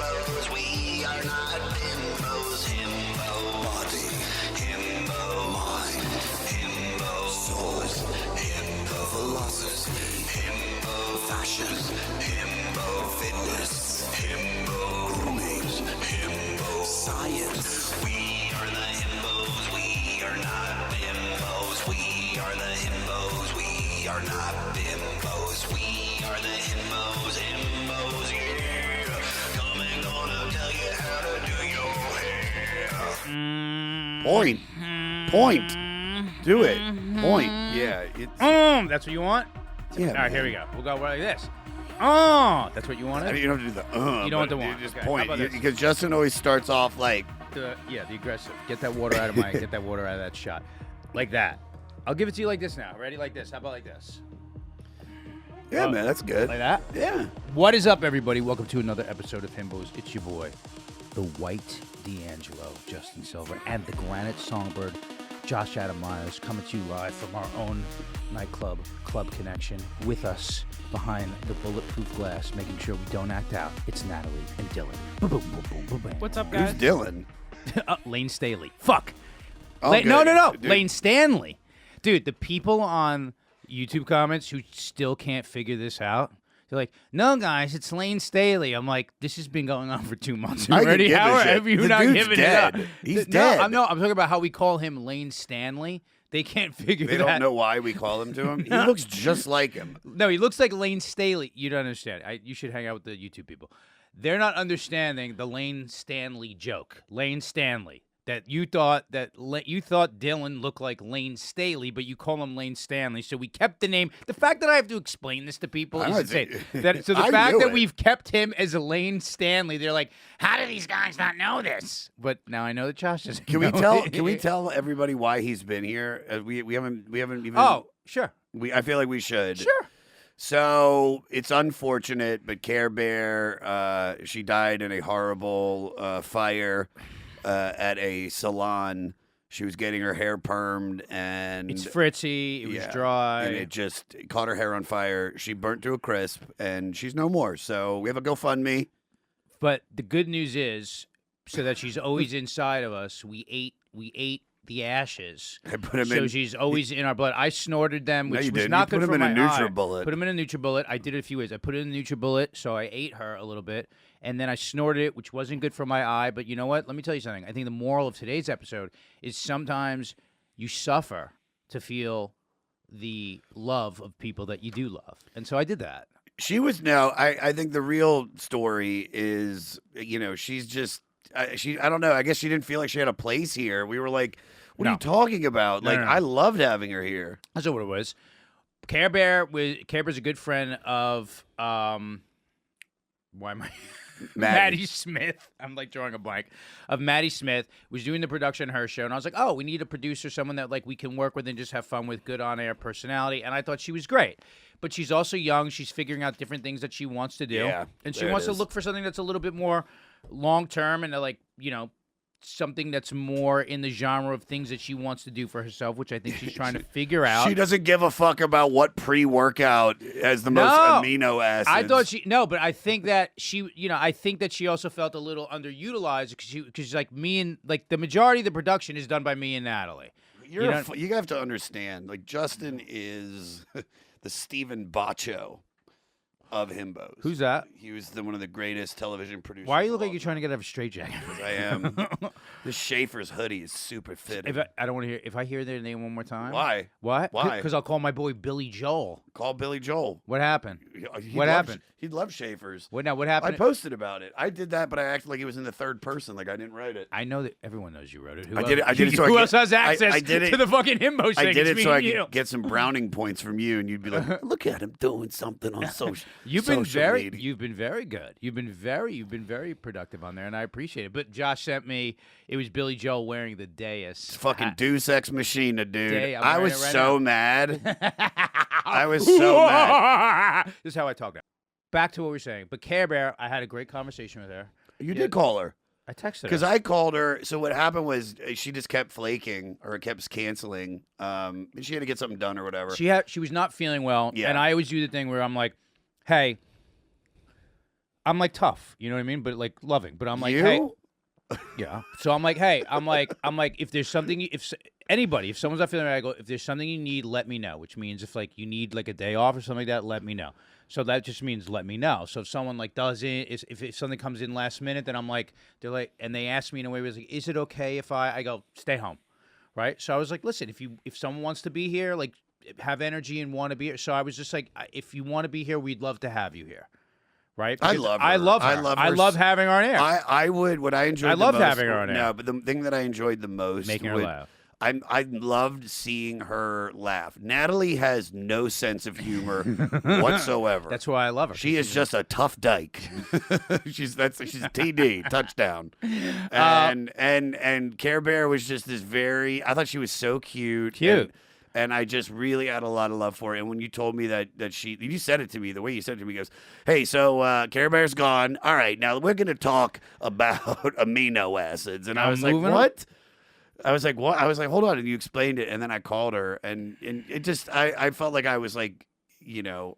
himbos. We are not himbos. Himbo body, himbo mind, himbo soul, himbo philosophy, himbo fashion, himbo fitness, himbo grooming, himbo science. We are the himbos. We are not bimbos. We are the himbos. We are not bimbos. We are the himbos. Himbos, yeah. Coming gonna tell you how to do your hair. Point. Do it. Point. Yeah. That's what you want? Yeah. All right, here we go. We'll go like this. That's what you wanted? I mean, you don't have to do the You don't want the one. Just Okay, point. how about this? Because Justin always starts off like... The aggressive. Get that water out of that shot. Like that. I'll give it to you like this now. Ready? Like this. How about like this? Yeah, man, that's good. Like that? Yeah. What is up, everybody? Welcome to another episode of Himbos. It's your boy, the White D'Angelo, Justin Silver, and the Granite Songbird, Josh Adam Myers, coming to you live from our own nightclub, Club Connection. With us behind the bulletproof glass, making sure we don't act out, it's Natalie and Dylan. Boom, boom, boom, boom, boom, boom. What's up, Who's guys? Dylan? Lane Staley. Fuck. Oh, No. Dude. Lane Stanley. Dude, the people on YouTube comments who still can't figure this out, they're like, no, guys, it's Lane Staley. I'm like, this has been going on for 2 months I can already. give a How shit. have you The not dude's given dead. it up? He's dead. I'm talking about how we call him Lane Stanley. They can't figure They that don't know why we call him to him. He looks just like him. No, he looks like Lane Staley. You don't understand. You should hang out with the YouTube people. They're not understanding the Lane Stanley joke. Lane Stanley. That you thought Dylan looked like Lane Staley, but you call him Lane Stanley. So we kept the name. The fact that I have to explain this to people is insane. So the I fact knew that it. we've kept him as a Lane Stanley, they're like, how do these guys not know this? But now I know that Josh doesn't. Can we know tell? it. Can we tell everybody why he's been here? We haven't even. Oh, sure. I feel like we should. Sure. So it's unfortunate, but Care Bear, she died in a horrible fire at a salon. She was getting her hair permed, and It's fritzy. It was yeah, dry. and it just caught her hair on fire. She burnt to a crisp, and she's no more. So we have a GoFundMe. But the good news is, so that she's always inside of us, we ate the ashes. I put him So in. she's always in our blood. I snorted them, No, which you was didn't. not You good put for him in my a eye. NutriBullet. Put them in a NutriBullet. I did it a few ways. I put it in a NutriBullet, so I ate her a little bit, and then I snorted it, which wasn't good for my eye. But you know what? Let me tell you something. I think the moral of today's episode is sometimes you suffer to feel the love of people that you do love. And so I did that. She was I think the real story is, she's just I don't know. I guess she didn't feel like she had a place here. We were like, what are you talking about? No, like, no. I loved having her here. That's not what it was. Care Bear's a good friend of why am I Maddie Smith. I'm like drawing a blank. Of Maddie Smith was doing the production of her show, and I was like, oh, we need a producer, someone that like we can work with and just have fun with, good on-air personality. And I thought she was great. But she's also young. She's figuring out different things that she wants to do. Yeah, and she there it wants to is. look for something that's a little bit more long-term and like, something that's more in the genre of things that she wants to do for herself, which I think she's trying to figure out. She doesn't give a fuck about what pre-worcuk has the most amino acids. I thought but I think that I think that she also felt a little underutilized because like me and like the majority of the production is done by me and Natalie. You have to understand, like, Justin is the Stephen Baccio of Himbos. Who's that? He was one of the greatest television producers. Why you look of like all you're trying to get out of a straitjacket? Because I am. This Schaefer's hoodie is super fitting. I don't want to hear. If I hear their name one more time, Why? What? Why? Because I'll call my boy Billy Joel. Call Billy Joel. What happened? What happened? He'd love Schaefer's. What I happened? posted about it. I did that, but I acted like it was in the third person, like I didn't write it. I know that everyone knows you wrote it. Who I did it so Who I else has access I did it, to the fucking Himbos thing? I did It's it so me I and you. could get some browning points from you, and you'd be like, "Look at him doing something on social." You've been very media. You've been very productive on there, and I appreciate it. But Josh sent me. It was Billy Joel wearing the Deus. It's fucking Deus Ex Machina, dude. Day, I'm I wearing was it right so now. mad. I was so mad. This is how I talk now. Back to what we were saying. But Care Bear, I had a great conversation with her. You did call her. I texted her. Because I called her. So what happened was she just kept flaking or kept canceling. And she had to get something done or whatever. She was not feeling well. Yeah. And I always do the thing where I'm like, hey, I'm like tough, you know what I mean? But like loving. But I'm like, You? hey, yeah. So I'm like, hey, I'm like, if there's something, if someone's not feeling right, I go, if there's something you need, let me know. Which means if like you need like a day off or something like that, let me know. So that just means let me know. So if someone like doesn't, if something comes in last minute, then I'm like, they're like, and they ask me in a way where it's like, is it okay if I go, stay home, right? So I was like, listen, if someone wants to be here, like have energy and want to be here. So I was just like, if you want to be here, we'd love to have you here. Right? I Because love her. I love her. I love her I love having her on air. I would. What I enjoyed. I the loved most, having her on air. No, but the thing that I enjoyed the most, Making her laugh. I loved seeing her laugh. Natalie has no sense of humor whatsoever. That's why I love her. She is just a tough dyke. she's TD touchdown. And Care Bear was just this very. I thought she was so cute. And I just really had a lot of love for her. And when you told me that you said it to me, the way you said it to me goes, hey, so Care Bear's gone. All right, now we're going to talk about amino acids. And I was like, what? I was like, what? I was like, hold on. And you explained it. And then I called her. And it just, I felt like I was like, you know,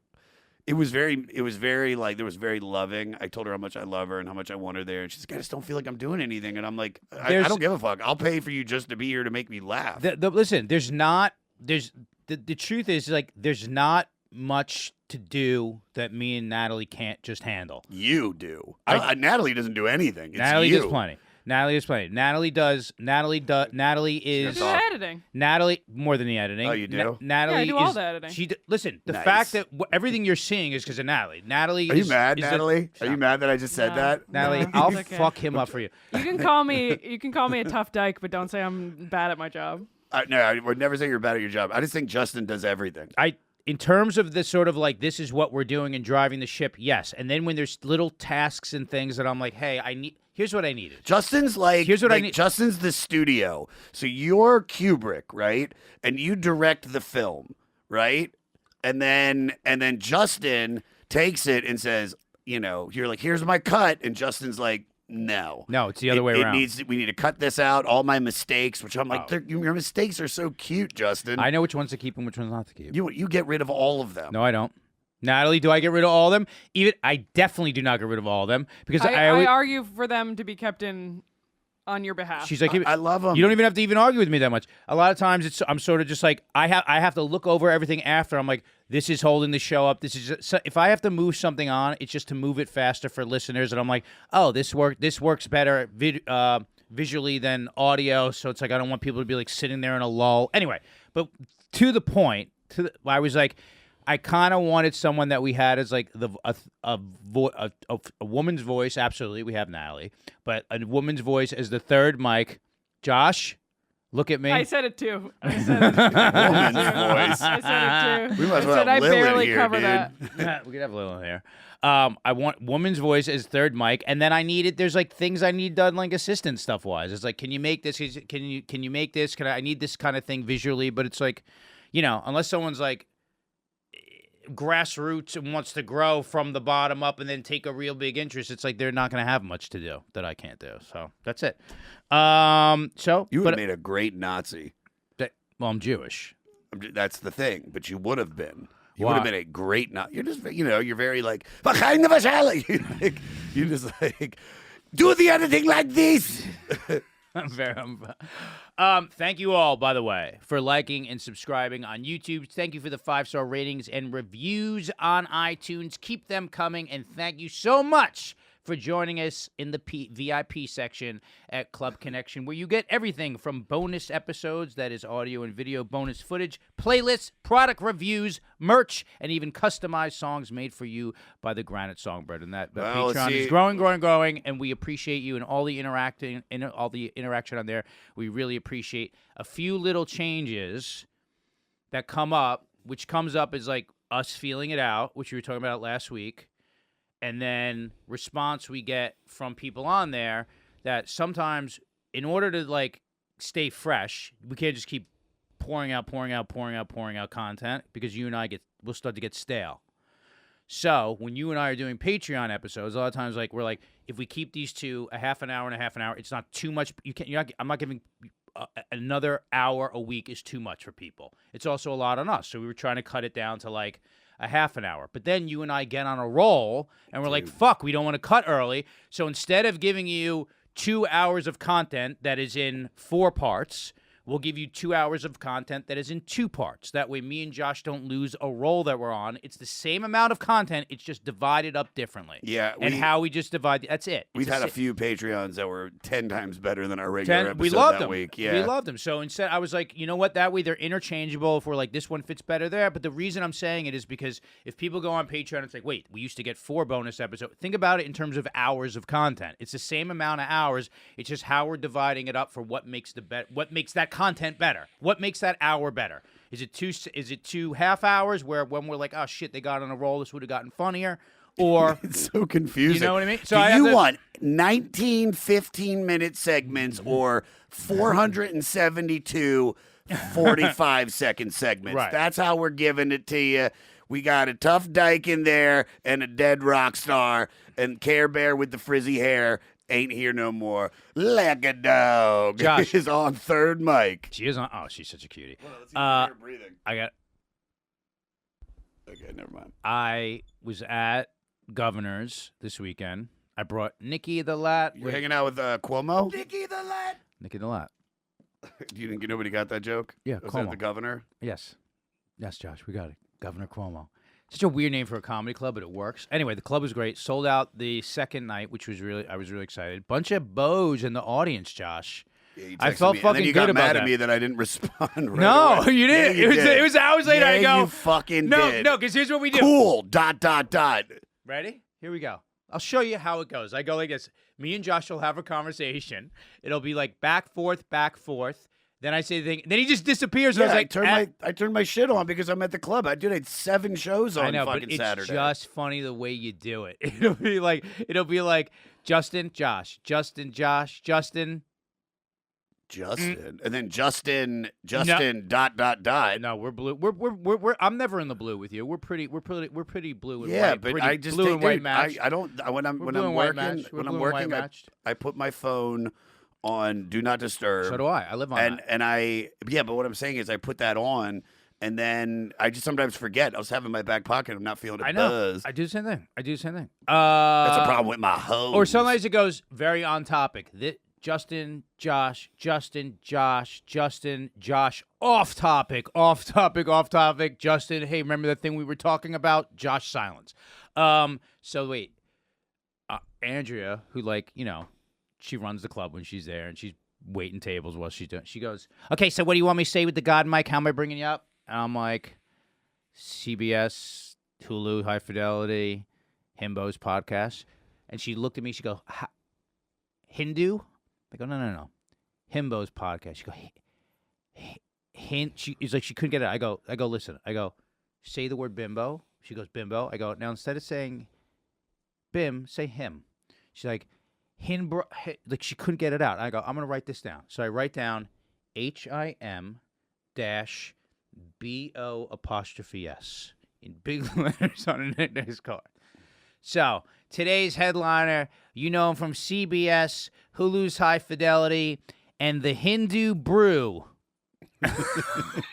it was very like, there was very loving. I told her how much I love her and how much I want her there. And she's like, I just don't feel like I'm doing anything. And I'm like, I don't give a fuck. I'll pay for you just to be here to make me laugh. Listen, the truth is like there's not much to do that me and Natalie can't just handle. You do. Natalie doesn't do anything. It's Natalie you. does plenty. Natalie is the editing. Natalie more than the editing. Oh, you do? Natalie I do all the editing. Listen, the Nice. fact that everything you're seeing is because of Natalie. Natalie, Are you mad, Natalie? Are you mad that I just said No. that? Natalie, No, I'll it's okay. fuck him up for you. You can call me a tough dyke, but don't say I'm bad at my job. No, I would never say you're bad at your job. I just think Justin does everything. In terms of this sort of like, this is what we're doing and driving the ship, yes. And then when there's little tasks and things that I'm like, hey, here's what I needed. Justin's like, Here's what I need. Justin's the studio. So you're Kubrick, right? And you direct the film, right? And then Justin takes it and says, you know, you're like, here's my cut. And Justin's like, no, it's the other way around. We need to cut this out. All my mistakes, which I'm like, your mistakes are so cute, Justin. I know which ones to keep and which ones not to keep. You get rid of all of them. No, I don't. Natalie, do I get rid of all of them? I definitely do not get rid of all of them because I always, argue for them to be kept in on your behalf. she's like, I love them. You don't even have to argue with me that much. A lot of times, I'm sort of just like I have to look over everything after. I'm like, this is holding the show up. This is just, so if I have to move something on, it's just to move it faster for listeners. And I'm like, oh, this works better visually than audio. So it's like I don't want people to be like sitting there in a lull. Anyway, but to the point, I was like, I kind of wanted someone that we had as like a woman's voice. Absolutely, we have Natalie, but a woman's voice as the third mic. Josh, look at me. I said it too. I said it too. Woman's voice. I said it too. We might as well I said have I Lil in barely here, cover dude. that. We could have Lil in here. I want woman's voice as third mic, and then there's like things I need done like assistant stuff wise. It's like, can you make this? Can you make this? I need this kind of thing visually, but it's like, you know, unless someone's like grassroots and wants to grow from the bottom up and then take a real big interest, it's like they're not going to have much to do that I can't do. So that's it. You would have made a great Nazi. Well, I'm Jewish. That's the thing. But you would have been. You Why? would have been a great Nazi. You're just, you know, you're very like, behind the Vashala. You just like, do the editing like this. Thank you all, by the way, for liking and subscribing on YouTube. Thank you for the 5-star ratings and reviews on iTunes. Keep them coming, and thank you so much for joining us in the VIP section at Club Connection, where you get everything from bonus episodes, that is audio and video bonus footage, playlists, product reviews, merch, and even customized songs made for you by the Granite Songbird. And that Patreon is growing, and we appreciate you and all the interaction on there. We really appreciate a few little changes that come up, which comes up as like us feeling it out, which we were talking about last week. And then response we get from people on there that sometimes in order to like stay fresh, we can't just keep pouring out content because you and I we'll start to get stale. So when you and I are doing Patreon episodes, a lot of times like we're like, if we keep these to a half an hour, it's not too much. I'm not giving another hour a week is too much for people. It's also a lot on us. So we were trying to cut it down to like a half an hour. But then you and I get on a roll, and we're like, fuck, we don't want to cut early. So instead of giving you 2 hours of content that is in 4 parts, we'll give you 2 hours of content that is in 2 parts. That way me and Josh don't lose a roll that we're on. It's the same amount of content. It's just divided up differently. Yeah. And how we just divide, that's it. We've had a few Patreons that were 10 times better than our regular episode we loved that them. week. Yeah. We loved them. So instead, I was like, you know what? That way they're interchangeable. If we're like, this one fits better there. But the reason I'm saying it is because if people go on Patreon, it's like, wait, we used to get 4 bonus episodes. Think about it in terms of hours of content. It's the same amount of hours. It's just how we're dividing it up for what makes what makes that content better. What makes that hour better? Is it 2 half hours where when we're like, oh shit, they got on a roll, this would have gotten funnier? Or it's so confusing. You know what I mean? So Do you want 19 15-minute segments or 472 45-second segments? Right. That's how we're giving it to you. We got a tough dyke in there and a dead rock star and Care Bear with the frizzy hair. Ain't here no more. Like a dog. Josh is on third mic. She is on. Oh, she's such a cutie. Well, let's see her breathing. Okay, never mind. I was at Governor's this weekend. I brought Nikki the Lat. You're hanging out with Cuomo? Nikki the Lat. Nikki the Lat. You didn't get nobody got that joke? Yeah, Was Cuomo. that the governor? Yes, Josh, we got it. Governor Cuomo. Such a weird name for a comedy club, but it works. Anyway, the club was great. Sold out the second night, which was I was really excited. Bunch of beaux in the audience, Josh. Yeah, you I texted felt me, and fucking then you good got about mad that. at me that I didn't respond right No, away. you didn't. Yeah, you did. It was hours later. Yeah, I go, you fucking no, did. because here's what we do. Cool. ... Ready? Here we go. I'll show you how it goes. I go like this. Me and Josh will have a conversation. It'll be like back, forth. Then I say the thing. Then he just disappears. Yeah, and I was like, I turned my shit on because I'm at the club. I had 7 shows on I know, fucking but it's Saturday. just funny the way you do it. It'll be like Justin, Josh, Justin, Josh, Justin. Justin. And then Justin, No. No, we're blue. We're I'm never in the blue with you. We're pretty blue and yeah, white. but pretty I just blue think, and white dude, matched. I don't when I'm We're blue and white working matched. We're when I'm blue and white working matched. I put my phone on do not disturb. So do I. I live on that. But what I'm saying is I put that on and then I just sometimes forget. I was having my back pocket. I'm not feeling it I know. buzz. I do the same thing. That's a problem with my hose. Or sometimes it goes very on topic. Justin, Josh, off topic. Justin, hey, remember that thing we were talking about? Josh, silence. So wait, Andrea, who she runs the club when she's there, and she's waiting tables while she's doing. She goes, okay, so what do you want me to say with the God mic? How am I bringing you up? And I'm like, CBS, Hulu, High Fidelity, Himbos podcast. And she looked at me. She goes, Hindu? I go, no. Himbos podcast. She go, She's like, she couldn't get it. I go, listen. I go, say the word bimbo. She goes, bimbo. I go, now instead of saying bim, say him. She's like, like she couldn't get it out. I go, I'm going to write this down. So I write down HIM-BO''S in big letters on a nice card. So today's headliner, you know him from CBS, Hulu's High Fidelity, and the Hindu Brew.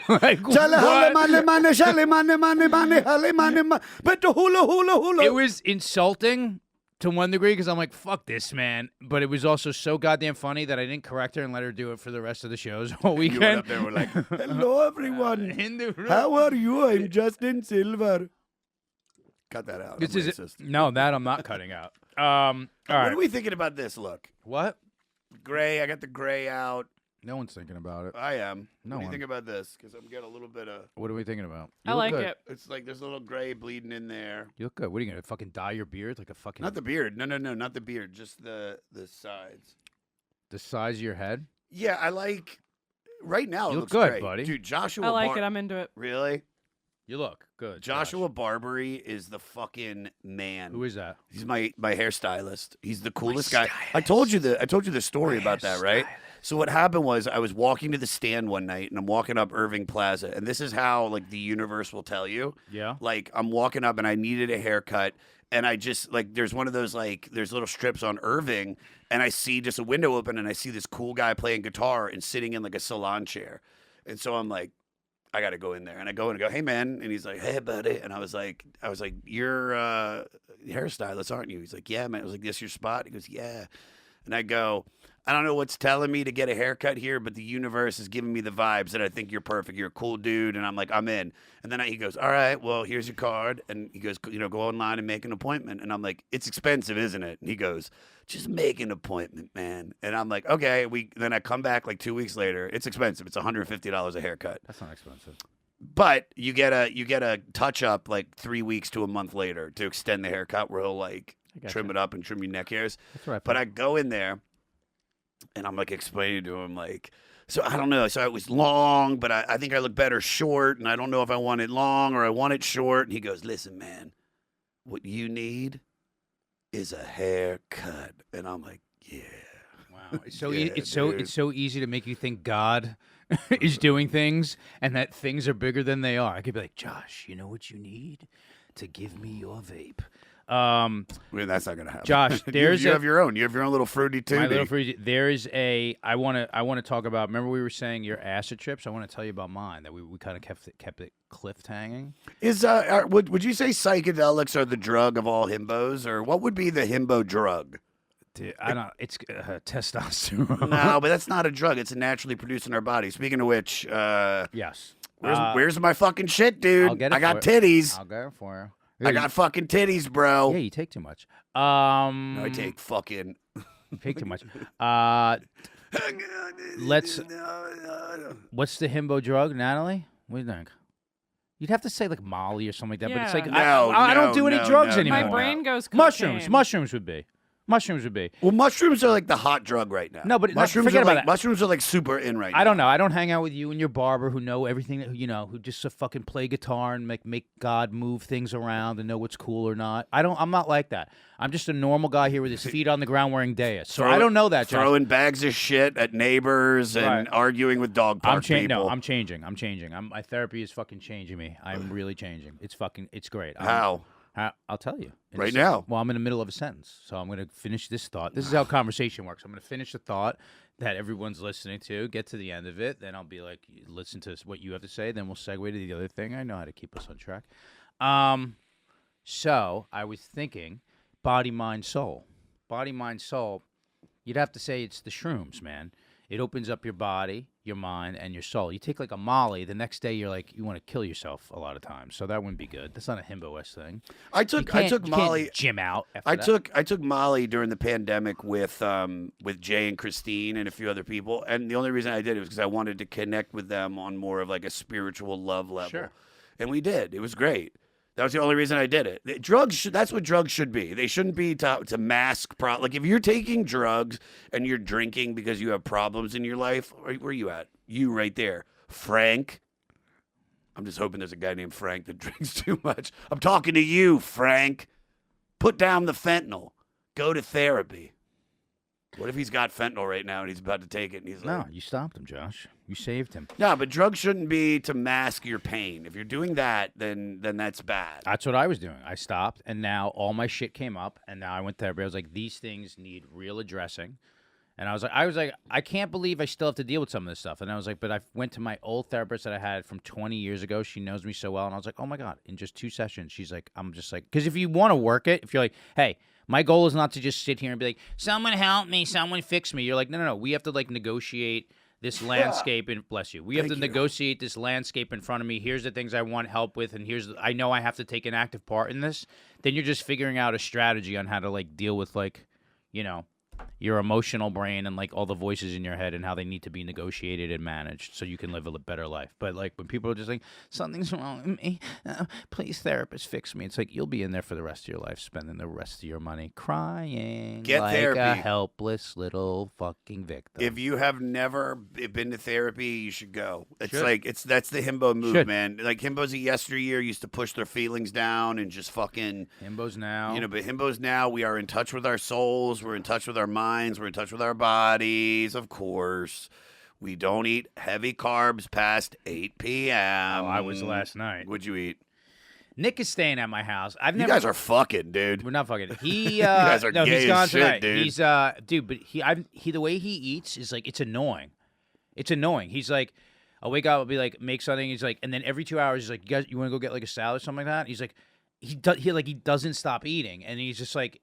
Like, it was insulting to one degree because I'm like, fuck this, man. But it was also so goddamn funny that I didn't correct her and let her do it for the rest of the shows all weekend. You went up there and were like, hello, everyone. How are you? I'm Justin Silver. Cut that out. This I'm is racist. No, that I'm not cutting out. All What right. are we thinking about this look? What? Gray. I got the gray out. No one's thinking about it. I am. No what do you one. think about this? Because I'm getting a little bit of... What are we thinking about? I You look like good. it. It's like there's a little gray bleeding in there. You look good. What are you gonna fucking dye your beard like a fucking? Not the beard. No, not the beard. Just the sides. The size of your head. Yeah, I like... Right now, You it look looks good, great. buddy. Dude, Joshua I like it. I'm into it. Really? You look good. Joshua Josh. Barbary is the fucking man. Who is that? He's my hairstylist. He's the coolest guy. I told you the story about that, right? So what happened was I was walking to the stand one night and I'm walking up Irving Plaza, and this is how like the universe will tell you. Yeah. Like I'm walking up and I needed a haircut, and I just like there's one of those like there's little strips on Irving, and I see just a window open and I see this cool guy playing guitar and sitting in like a salon chair, and so I'm like, I got to go in there. And I go in and go, hey, man. And he's like, hey, buddy. And I was like, you're hairstylist, aren't you? He's like, yeah, man. I was like, this your spot? He goes, yeah. And I go, I don't know what's telling me to get a haircut here, but the universe is giving me the vibes that I think you're perfect. You're a cool dude. And I'm like, I'm in. And then he goes, all right, well, here's your card. And he goes, go online and make an appointment. And I'm like, it's expensive, isn't it? And he goes, just make an appointment, man. And I'm like, okay. Then I come back like 2 weeks later. It's expensive. It's $150 a haircut. That's not expensive. But you get a touch up like 3 weeks to a month later to extend the haircut where he'll like trim it up and trim your neck hairs. That's right. But I go in there and I'm like explaining to him like, so I don't know. So it was long, but I think I look better short, and I don't know if I want it long or I want it short. And he goes, listen, man, what you need is a haircut. And I'm like, yeah. Wow. It's so Yeah, it's so easy to make you think God is doing things and that things are bigger than they are. I could be like, Josh, you know what you need? To give me your vape. I mean, that's not gonna happen. Josh, you have your own. You have your own little fruity too. My little fruity. There is a. I want to talk about. Remember we were saying your acid trips. I want to tell you about mine. That we kind of kept it cliff hanging. Is would you say psychedelics are the drug of all himbos, or what would be the himbo drug? Dude, I don't. It's testosterone. No, but that's not a drug. It's naturally produced in our body. Speaking of which, yes. Where's my fucking shit, dude? I'll get it I got for you. titties. I'll get it for you. I got fucking titties, bro. Yeah, you take too much. No, I take fucking. You take too much. Let's. What's the himbo drug, Natalie? What do you think? You'd have to say like Molly or something like that, but it's like Yeah. I don't do any drugs anymore. My brain goes Mushrooms. cocaine. Mushrooms would be. Mushrooms would be. Well, mushrooms are like the hot drug right now. No, but mushrooms forget are about like that. mushrooms are like super in right now. I don't know. I don't hang out with you and your barber who know everything. Who just fucking play guitar and make God move things around and know what's cool or not. I'm not like that. I'm just a normal guy here with his feet on the ground wearing dais. So I don't know that. Josh. Throwing bags of shit at neighbors and arguing with dog park people. No, I'm changing. My therapy is fucking changing me. I'm really changing. It's great. How? I'll tell you. Right now? Well, I'm in the middle of a sentence, so I'm going to finish this thought. This is how conversation works. I'm going to finish the thought that everyone's listening to, get to the end of it, then I'll be like, listen to what you have to say, then we'll segue to the other thing. I know how to keep us on track. So I was thinking body, mind, soul. Body, mind, soul, you'd have to say it's the shrooms, man. It opens up your body, your mind, and your soul. You take like a Molly, the next day you're like, you want to kill yourself a lot of times. So that wouldn't be good. That's not a himbo-esque thing. I took Molly. You can't gym out. I took Molly during the pandemic with Jay and Christine and a few other people, and the only reason I did it was because I wanted to connect with them on more of like a spiritual love level. Sure. And we did. It was great. That was the only reason I did it. That's what drugs should be. They shouldn't be to mask like if you're taking drugs and you're drinking because you have problems in your life, where are you at? You right there. Frank. I'm just hoping there's a guy named Frank that drinks too much. I'm talking to you, Frank. Put down the fentanyl. Go to therapy. What if he's got fentanyl right now and he's about to take it and he's like... No, you stopped him, Josh. You saved him. No, but drugs shouldn't be to mask your pain. If you're doing that, then that's bad. That's what I was doing. I stopped, and now all my shit came up, and now I went to everybody. I was like, these things need real addressing. And I was like, I can't believe I still have to deal with some of this stuff. And I was like, but I went to my old therapist that I had from 20 years ago. She knows me so well. And I was like, oh, my God, in just 2 sessions. She's like, I'm just like, because if you want to work it, if you're like, hey, my goal is not to just sit here and be like, someone help me, someone fix me. You're like, no. We have to like negotiate this landscape and bless you. We have to negotiate this landscape in front of me. Here's the things I want help with, and I know I have to take an active part in this. Then you're just figuring out a strategy on how to like deal with like, your emotional brain and like all the voices in your head and how they need to be negotiated and managed so you can live a better life. But like when people are just like, something's wrong with me, please therapist fix me. It's like you'll be in there for the rest of your life, spending the rest of your money crying like therapy. A helpless little fucking victim. If you have never been to therapy, you should go. It's Should. like that's the himbo move, Should. man. Like himbos of yesteryear used to push their feelings down and just fucking Himbos now. But himbos now, we are in touch with our souls, we're in touch with our minds, we're in touch with our bodies, of course. We don't eat heavy carbs past 8 p.m. Oh, I was last night. What'd you eat? Nick is staying at my house. You guys are fucking, dude. We're not fucking. He You guys are no, gay he's gone as shit, tonight. dude. He's dude, but he the way he eats is like it's annoying. It's annoying. He's like, I'll wake up, I'll be like, make something. He's like, and then every 2 hours, he's like, you want to go get like a salad or something like that? He's like, he doesn't stop eating, and he's just like,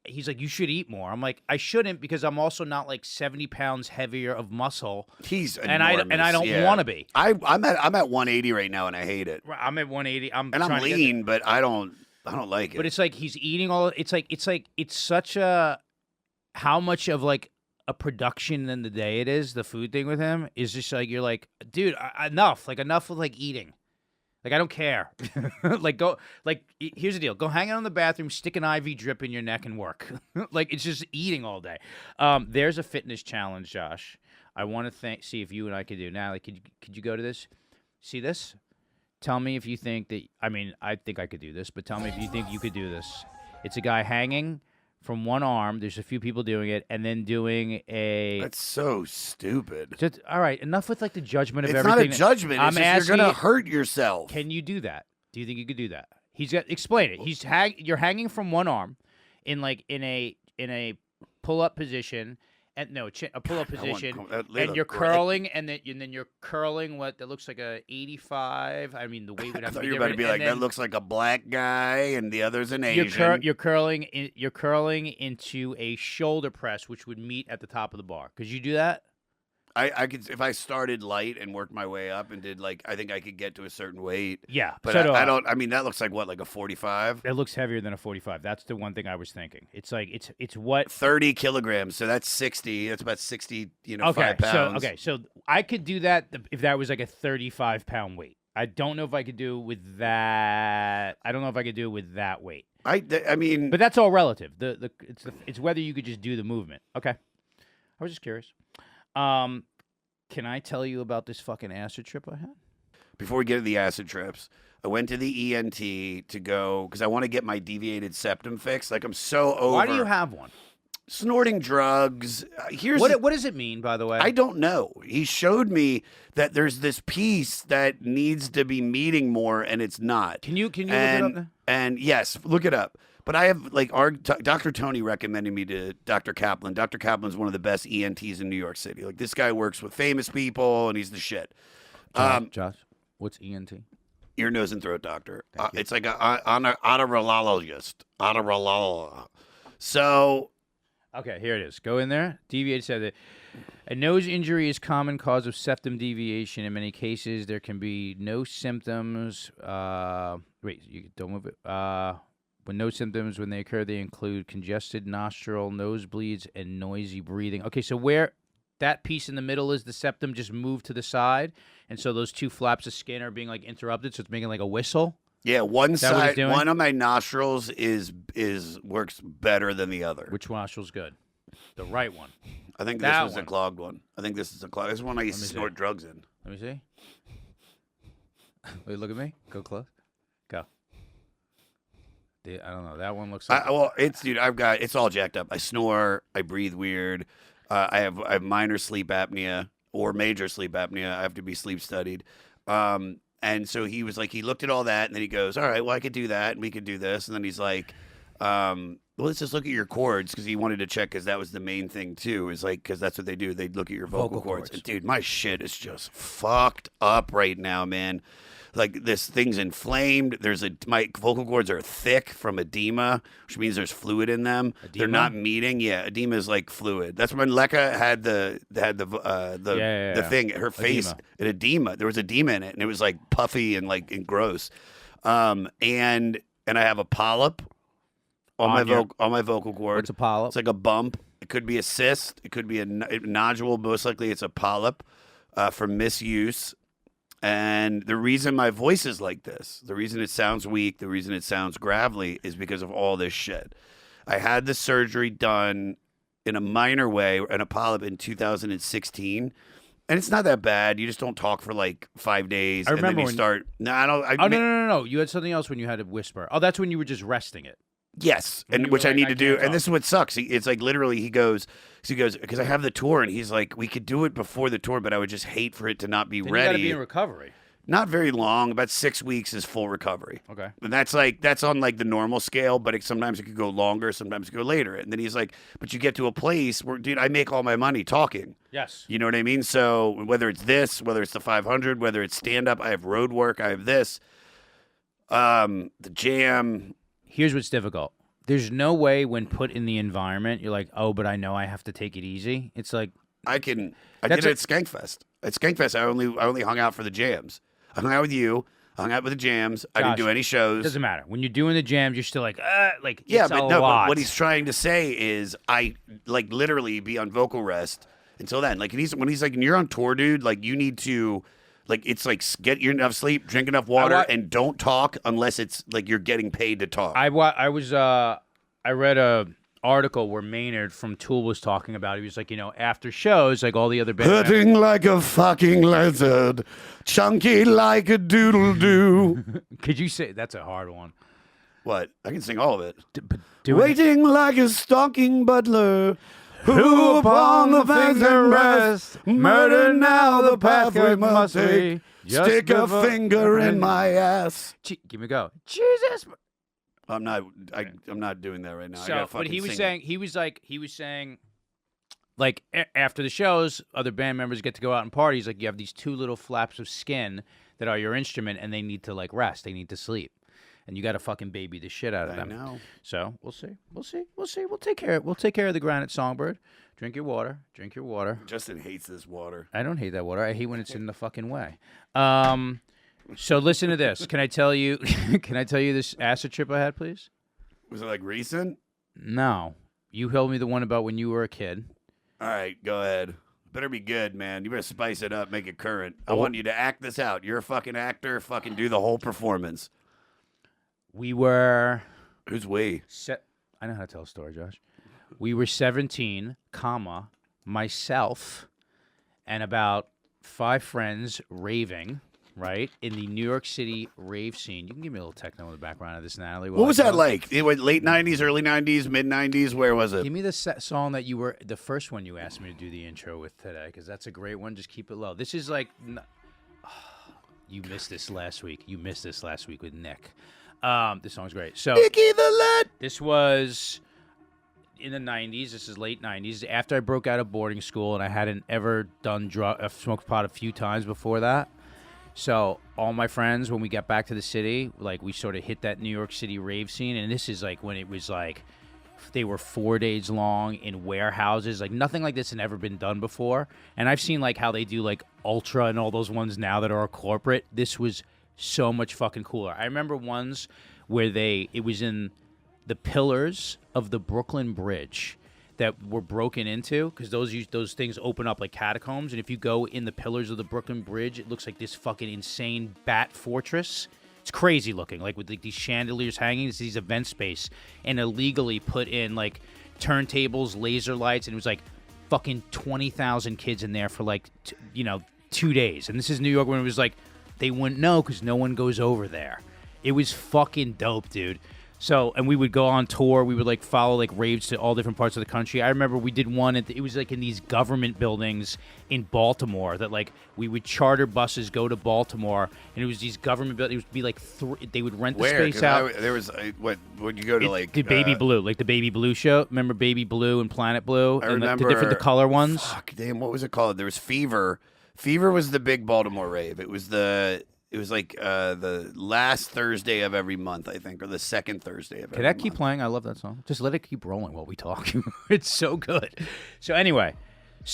you should eat more. I'm like, I shouldn't because I'm also not like 70 pounds heavier of muscle. He's enormous, and I don't want to be. I'm at 180 right now, and I hate it. I'm at 180. I'm lean, but I don't like it. But it's like he's eating all. It's such a how much of like a production in the day it is. The food thing with him is just like you're like, dude, enough with like eating. Like, I don't care. Here's the deal. Go hang out in the bathroom, stick an IV drip in your neck, and work. Like, it's just eating all day. There's a fitness challenge, Josh. I want to see if you and I could do. Natalie, could you go to this? See this? Tell me if you think that. I mean, I think I could do this, but tell me if you think you could do this. It's a guy hanging from one arm. There's a few people doing it, and then doing a. That's so stupid. Just, all right, enough with like the judgment of it's everything. It's not a judgment. It's just you're gonna hurt yourself. Can you do that? Do you think you could do that? Explain it. You're hanging from one arm, in a pull-up position. And a pull-up position, and you're curling, and then you're curling what that looks like a 85. I mean, the weight would have to be different. You were about to be like, that looks like a black guy, and the other's an Asian. You're curling into a shoulder press, which would meet at the top of the bar. Could you do that? I could, if I started light and worked my way up and did I think I could get to a certain weight. Yeah, but so I don't. I mean, that looks like what, like a 45. It looks heavier than a 45. That's the one thing I was thinking. It's like it's what 30 kilograms. So that's 60. That's about 60. 5 pounds. So I could do that if that was like a 35-pound weight. I don't know if I could do it with that. I don't know if I could do it with that weight. I mean, but that's all relative. It's whether you could just do the movement. Okay, I was just curious. Can I tell you about this fucking acid trip I had? Before we get to the acid trips, I went to the ENT to go because I want to get my deviated septum fixed. Like, I'm so over. Why do you have one? Snorting drugs. What does it mean, by the way? I don't know. He showed me that there's this piece that needs to be meeting more, and it's not. Can you look it up now? And yes, look it up. But I have, Dr. Tony recommended me to Dr. Kaplan. Dr. Kaplan's one of the best ENTs in New York City. Like, this guy works with famous people, and he's the shit. Josh, what's ENT? Ear, nose, and throat doctor. It's like an otolaryngologist. So. Okay, here it is. Go in there. Deviated said that a nose injury is common cause of septum deviation. In many cases, there can be no symptoms. Wait, you don't move it. When no symptoms, when they occur, they include congested nostril, nosebleeds, and noisy breathing. Okay, so where that piece in the middle is the septum just moved to the side, and so those two flaps of skin are being like interrupted, so it's making like a whistle. Yeah, one of my nostrils works better than the other. Which nostril's good? The right one. I think this was a clogged one. This is one I used to snort drugs in. Let me see. Wait, look at me. Go close. Go. I don't know. That one looks like... it's all jacked up. I snore. I breathe weird. I have minor sleep apnea or major sleep apnea. I have to be sleep studied. And so he was like, he looked at all that, and then he goes, all right, well, I could do that, and we could do this. And then he's like, well, let's just look at your cords, because he wanted to check, because that was the main thing, too, is like, because that's what they do. They look at your vocal cords. And, dude, my shit is just fucked up right now, man. Like, this thing's inflamed. My vocal cords are thick from edema, which means there's fluid in them. Edema? They're not meeting. Yeah, edema is like fluid. That's when Lekka had the thing. Her face, edema. There was edema in it, and it was like puffy and gross. And I have a polyp on my vocal cord. What's a polyp? It's like a bump. It could be a cyst. It could be a nodule. Most likely, it's a polyp from misuse. And the reason my voice is like this, the reason it sounds weak, the reason it sounds gravelly is because of all this shit. I had the surgery done in a minor way, and a polyp in 2016. And it's not that bad. You just don't talk for like 5 days. I remember and then you start. No, I don't. No. You had something else when you had to whisper. Oh, that's when you were just resting it. Yes, and which I need to do. And this is what sucks. It's like literally he goes, because I have the tour, and he's like, we could do it before the tour, but I would just hate for it to not be ready. You got to be in recovery. Not very long. About 6 weeks is full recovery. Okay. And that's on like the normal scale, but sometimes it could go longer, sometimes it could go later. And then he's like, but you get to a place where, dude, I make all my money talking. Yes. You know what I mean? So whether it's this, whether it's the 500, whether it's stand up, I have road work, I have this. The jam. Here's what's difficult. There's no way when put in the environment, you're like, oh, but I know I have to take it easy. It's like I did it at Skankfest. At Skankfest, I only hung out for the jams. I hung out with you. I hung out with the jams. I didn't do any shows. Doesn't matter. When you're doing the jams, you're still like, yeah, it's but a no. lot. But what he's trying to say is, I like literally be on vocal rest until then. Like, when he's like, when you're on tour, dude, like you need to, like, it's like get your enough sleep, drink enough water, and don't talk unless it's like you're getting paid to talk. I read a article where Maynard from Tool was talking about. He was like, after shows, like all the other bands. Hurting like a fucking lizard, chunky like a doodle doo. Could you say that's a hard one? What? I can sing all of it. Waiting like a stalking butler, who upon the fence and rest, murder now the pathway must take. Stick a finger in my ass. Give me a go. Jesus. I'm not doing that right now. I So, gotta fucking but he was sing. saying, like after the shows, other band members get to go out and party. He's like, you have these two little flaps of skin that are your instrument, and they need to like rest. They need to sleep, and you got to fucking baby the shit out of them. I know. So we'll see. We'll take care of the granite songbird. Drink your water. Justin hates this water. I don't hate that water. I hate when it's in the fucking way. So listen to this. Can I tell you this acid trip I had, please? Was it like recent? No. You told me the one about when you were a kid. All right, go ahead. Better be good, man. You better spice it up, make it current. I want you to act this out. You're a fucking actor. Fucking do the whole performance. We were... Who's we? I know how to tell a story, Josh. We were 17, myself, and about 5 friends raving, right, in the New York City rave scene. You can give me a little techno in the background of this, Natalie. What was that like? It was late 90s, early 90s, mid 90s? Where was it? Give me the song that you were, the first one you asked me to do the intro with today, because that's a great one. Just keep it low. This is like, you missed this last week. With Nick. This song's great. So, Nicky the Lead. This was in the 90s. This is late 90s. After I broke out of boarding school, and I hadn't ever smoked pot a few times before that. So all my friends, when we got back to the city, like we sort of hit that New York City rave scene. And this is like when it was like they were 4 days long in warehouses. Like nothing like this had ever been done before. And I've seen like how they do like Ultra and all those ones now that are corporate. This was so much fucking cooler. I remember ones where it was in the pillars of the Brooklyn Bridge that were broken into, because those things open up like catacombs, and if you go in the pillars of the Brooklyn Bridge, it looks like this fucking insane bat fortress. It's crazy looking, like with like these chandeliers hanging. It's these event space, and illegally put in like turntables, laser lights, and it was like fucking 20,000 kids in there for like 2 days. And this is New York when it was like they wouldn't know because no one goes over there. It was fucking dope, dude. So, and we would go on tour. We would like follow like raves to all different parts of the country. I remember we did one it was like in these government buildings in Baltimore that like we would charter buses go to Baltimore, and it was these government buildings. It would be like they would rent the space out. There was what would you go to like the Baby Blue, like the Baby Blue show. Remember Baby Blue and Planet Blue? I and remember the color ones. Fuck, damn, what was it called? There was Fever. Fever was the big Baltimore rave. It was like the last Thursday of every month, I think, or the second Thursday of every month. Can that keep playing? I love that song. Just let it keep rolling while we talk. It's so good. So anyway,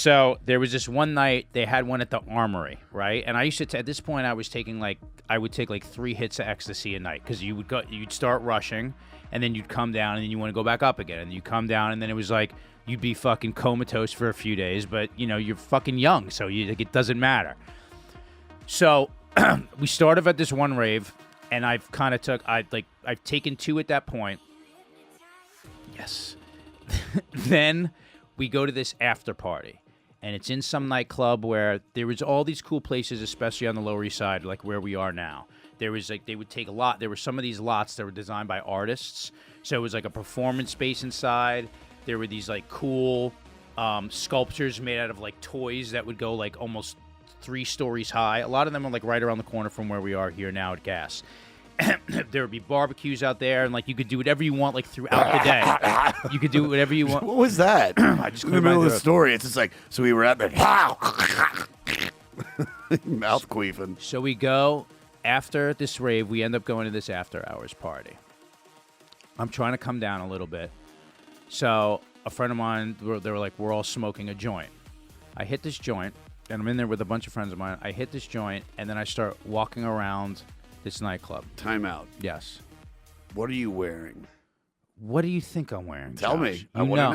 there was this one night they had one at the Armory, right? And I used to at this point I would take like 3 hits of ecstasy a night, because you'd start rushing, and then you'd come down, and then you want to go back up again, and you come down, and then it was like you'd be fucking comatose for a few days, but you're fucking young, so it doesn't matter. So we started at this one rave, and I've taken 2 at that point. Yes. Then we go to this after party, and it's in some nightclub where there was all these cool places, especially on the Lower East Side, like where we are now. There was like, they would take a lot. There were some of these lots that were designed by artists. So it was like a performance space inside. There were these like cool sculptures made out of like toys that would go like almost 3 stories high. A lot of them are like right around the corner from where we are here now at Gas. There would be barbecues out there, and like you could do whatever you want, like throughout the day. You could do whatever you want. What was that? I just in the middle of the story, it's just like, so we were at the mouth queefing. So we go after this rave. We end up going to this after hours party. I'm trying to come down a little bit. So a friend of mine, they were like, we're all smoking a joint. I hit this joint, and I'm in there with a bunch of friends of mine. I hit this joint, and then I start walking around this nightclub. Time out. Yes. What are you wearing? What do you think I'm wearing? Tell Josh? me. I want to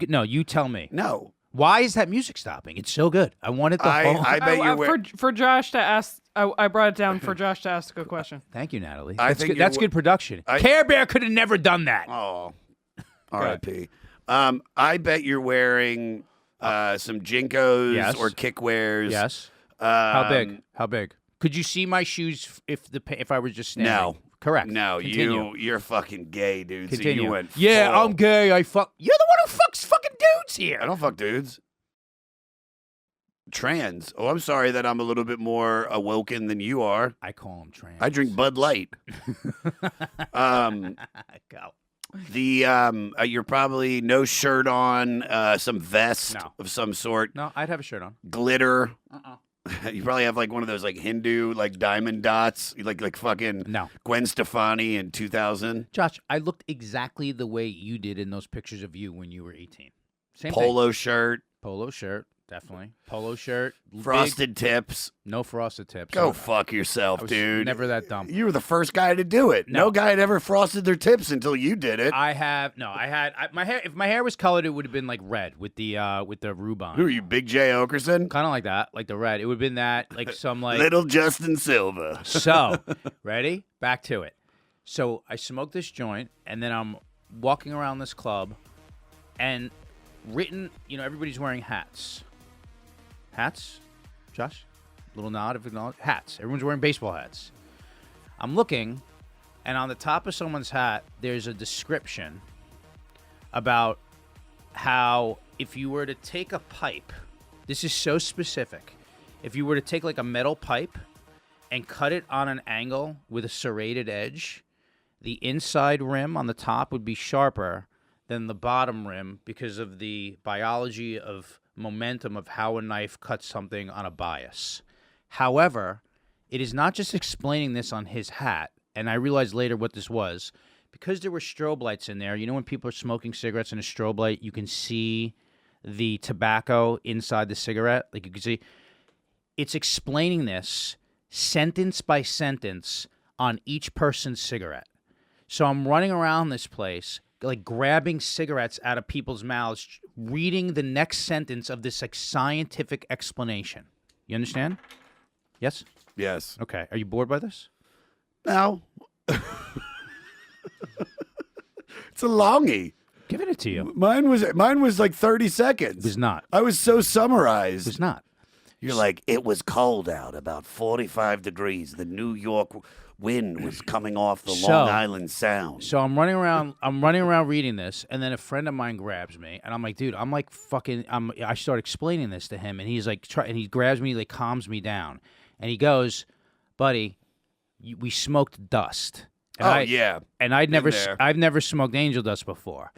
know. You tell me. No. Why is that music stopping? It's so good. I wanted the whole. I bet you're wearing. For Josh to ask. I brought it down for Josh to ask a question. Thank you, Natalie. I That's think good. That's good production. Care Bear could have never done that. Oh. R.I.P. I bet you're wearing some Jinkos Yes. or kickwears. Yes. How big? How big? Could you see my shoes if I was just standing? No. Correct. No, Continue. you're fucking gay, dude. Continue. So you went yeah, full. I'm gay. I fuck. You're the one who fucks fucking dudes here. I don't fuck dudes. Trans. Oh, I'm sorry that I'm a little bit more awoken than you are. I call them trans. I drink Bud Light. Go. You're probably no shirt on, some vest of some sort, No, I'd have a shirt on. glitter. Uh-uh. You probably have like one of those like Hindu like diamond dots, like fucking No. Gwen Stefani in 2000. Josh, I looked exactly the way you did in those pictures of you when you were 18. Same Polo shirt, thing. Polo shirt, definitely. Polo shirt. frosted tips. No frosted tips. Go fuck yourself, I was dude. never that dumb. You were the first guy to do it. No guy had ever frosted their tips until you did it. I had my hair. If my hair was colored, it would have been like red with the rubon. Who are you, Big J Okerson? Kind of like that, like the red. It would have been that, like some like. Little Justin Silva. So, ready? Back to it. So I smoked this joint, and then I'm walking around this club, and everybody's wearing hats. Hats, Josh. Little nod of acknowledge. Hats. Everyone's wearing baseball hats. I'm looking, and on the top of someone's hat, there's a description about how if you were to take a pipe, this is so specific. If you were to take like a metal pipe and cut it on an angle with a serrated edge, the inside rim on the top would be sharper than the bottom rim because of the biology of momentum of how a knife cuts something on a bias. However, it is not just explaining this on his hat, and I realized later what this was. Because there were strobe lights in there, you know when people are smoking cigarettes in a strobe light, you can see the tobacco inside the cigarette? Like you can see. It's explaining this sentence by sentence on each person's cigarette. So I'm running around this place, like grabbing cigarettes out of people's mouths, reading the next sentence of this like scientific explanation. You understand? Yes? Yes. Okay. Are you bored by this? No. It's a longie. Giving it to you. Mine was like 30 seconds. It was not. I was so summarized. It was not. You're like, it was cold out, about 45 degrees. The New York wind was coming off the Long Island Sound. So I'm running around reading this, and then a friend of mine grabs me, and I'm like, dude, I'm like fucking. I start explaining this to him, and he's like, and he grabs me, like calms me down, and he goes, buddy, we smoked dust. And yeah. And I've never smoked angel dust before.